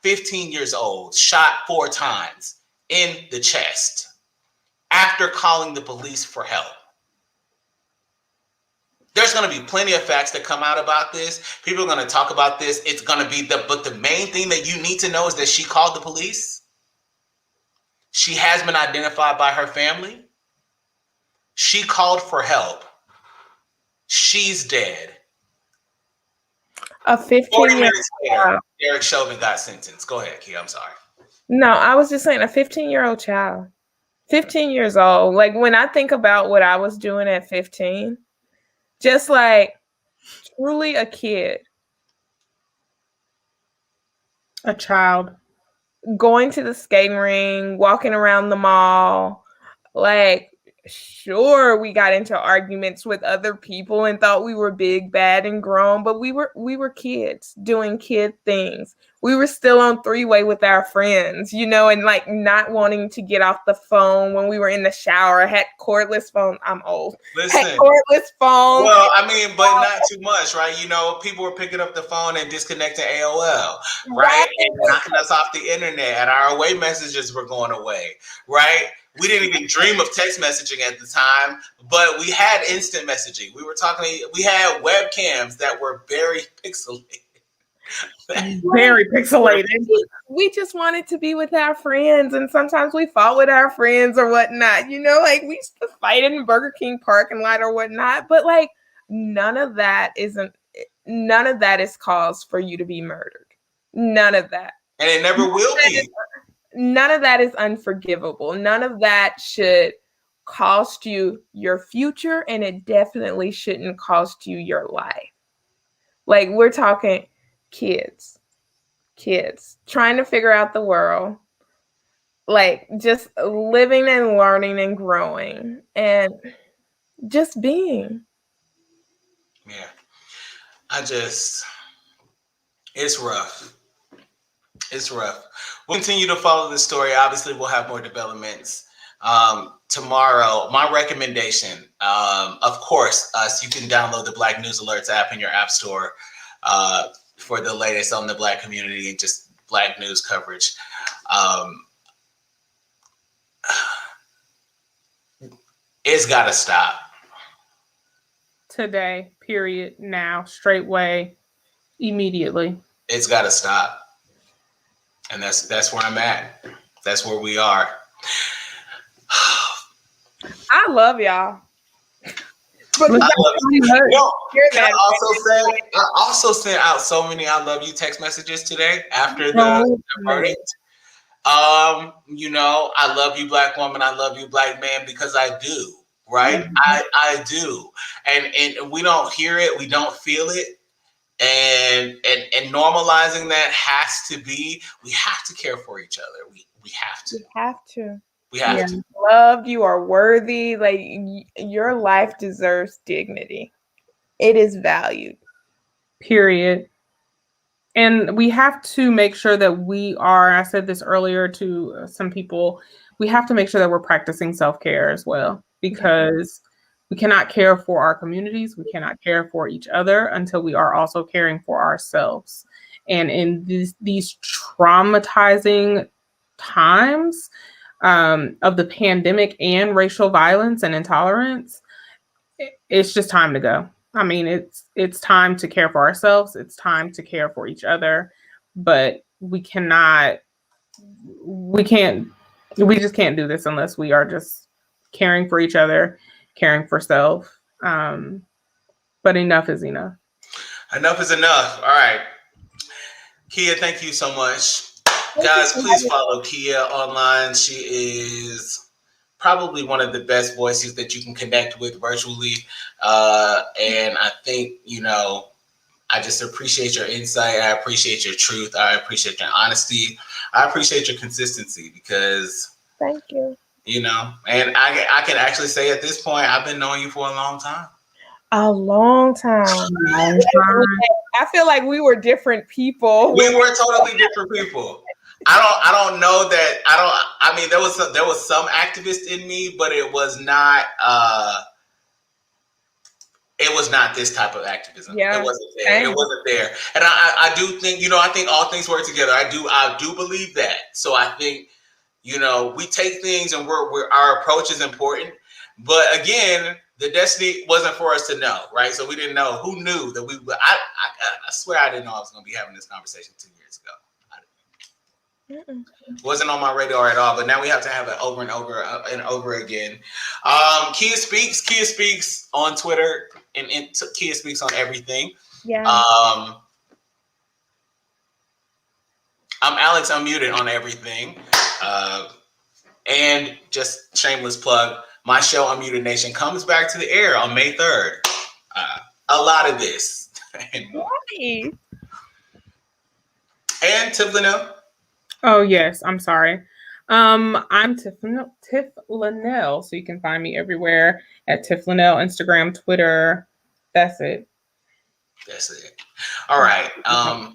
15 years old, shot 4 times in the chest after calling the police for help. There's going to be plenty of facts that come out about this. People are going to talk about this. It's going to be but the main thing that you need to know is that she called the police. She has been identified by her family. She called for help. She's dead. A 15-year-old. Later, Derek Chauvin got sentenced. Go ahead, Kia. I'm sorry. No, I was just saying a 15-year-old child. 15 years old. Like when I think about what I was doing at 15, just like truly a kid. A child. Going to the skating ring, walking around the mall, like sure we got into arguments with other people and thought we were big, bad, and grown, but we were kids doing kid things. We were still on 3-way with our friends, and like not wanting to get off the phone when we were in the shower. Had cordless phone. I'm old. Listen, had cordless phone. Well, I mean, but not too much, right? People were picking up the phone and disconnecting AOL, right? And knocking us off the internet, and our away messages were going away, right? We didn't even dream of text messaging at the time, but we had instant messaging. We had webcams that were very pixelated. Very pixelated. We just wanted to be with our friends, and sometimes we fought with our friends or whatnot. Like we used to fight in Burger King parking lot or whatnot. But like none of that is cause for you to be murdered. None of that. And it never will be. None of that is unforgivable. None of that should cost you your future, and it definitely shouldn't cost you your life. Like we're talking kids trying to figure out the world, like just living and learning and growing and just being. Yeah. It's rough. It's rough. We'll continue to follow this story. Obviously, we'll have more developments tomorrow. My recommendation, of course, you can download the Black News Alerts app in your app store for the latest on the Black community and just Black news coverage. It's got to stop. Today, period, now, straightway. Immediately. It's got to stop. And that's where I'm at. That's where we are. I love y'all. But Look, I love you. Can that. I also sent out so many I love you text messages today after the verdict. You know, I love you, Black woman. I love you, Black man, because I do, right? Mm-hmm. I do. And we don't hear it. We don't feel it. And normalizing that has to be, we have to care for each other. We have to. You have to. We have to. Loved, you are worthy. Like your life deserves dignity. It is valued. Period. And we have to make sure that we are, I said this earlier to some people, we have to make sure that we're practicing self-care as well, because we cannot care for our communities. We cannot care for each other until we are also caring for ourselves. And in these traumatizing times of the pandemic and racial violence and intolerance, it's just time to go. I mean, it's time to care for ourselves. It's time to care for each other, but we just can't do this unless we are just caring for each other, caring for self. But enough is enough. Enough is enough. All right. Kia, thank you so much. Guys, please follow Kia online. She is probably one of the best voices that you can connect with virtually. And I think, you know, I just appreciate your insight. I appreciate your truth. I appreciate your honesty. I appreciate your consistency because, thank you. You know, and I can actually say at this point, I've been knowing you for a long time. A long time. I feel like we were different people. We were totally different people. I don't know that. I mean, there was some activist in me, but it was not. It was not this type of activism. Yeah, it wasn't there. It wasn't there. And I do think, you know, I think all things work together. I do believe that. So I think, you know, we take things and we're our approach is important. But again, the destiny wasn't for us to know, right? So we didn't know. Who knew that we? I swear I didn't know I was going to be having this conversation 2 years ago. Wasn't on my radar at all. But now we have to have it over and over and over again. Kia speaks on Twitter, and Kia speaks on everything. Yeah. I'm Alex Unmuted on everything. And just shameless plug. My show, Unmuted Nation, comes back to the air on May 3rd. A lot of this. Nice. And Tiffanie. Oh, yes. I'm sorry. I'm Tiff Lanelle. So you can find me everywhere at Tiff Lanelle, Instagram, Twitter. That's it. That's it. All right.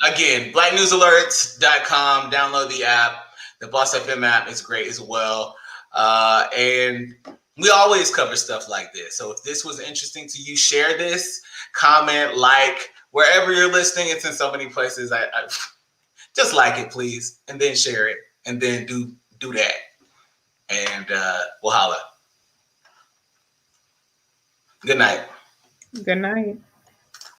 Again, blacknewsalerts.com. Download the app. The BossFM app is great as well. And we always cover stuff like this. So if this was interesting to you, share this, comment, like, wherever you're listening. It's in so many places. I just like it, please, and then share it, and then do that. And we'll holla. Good night. Good night.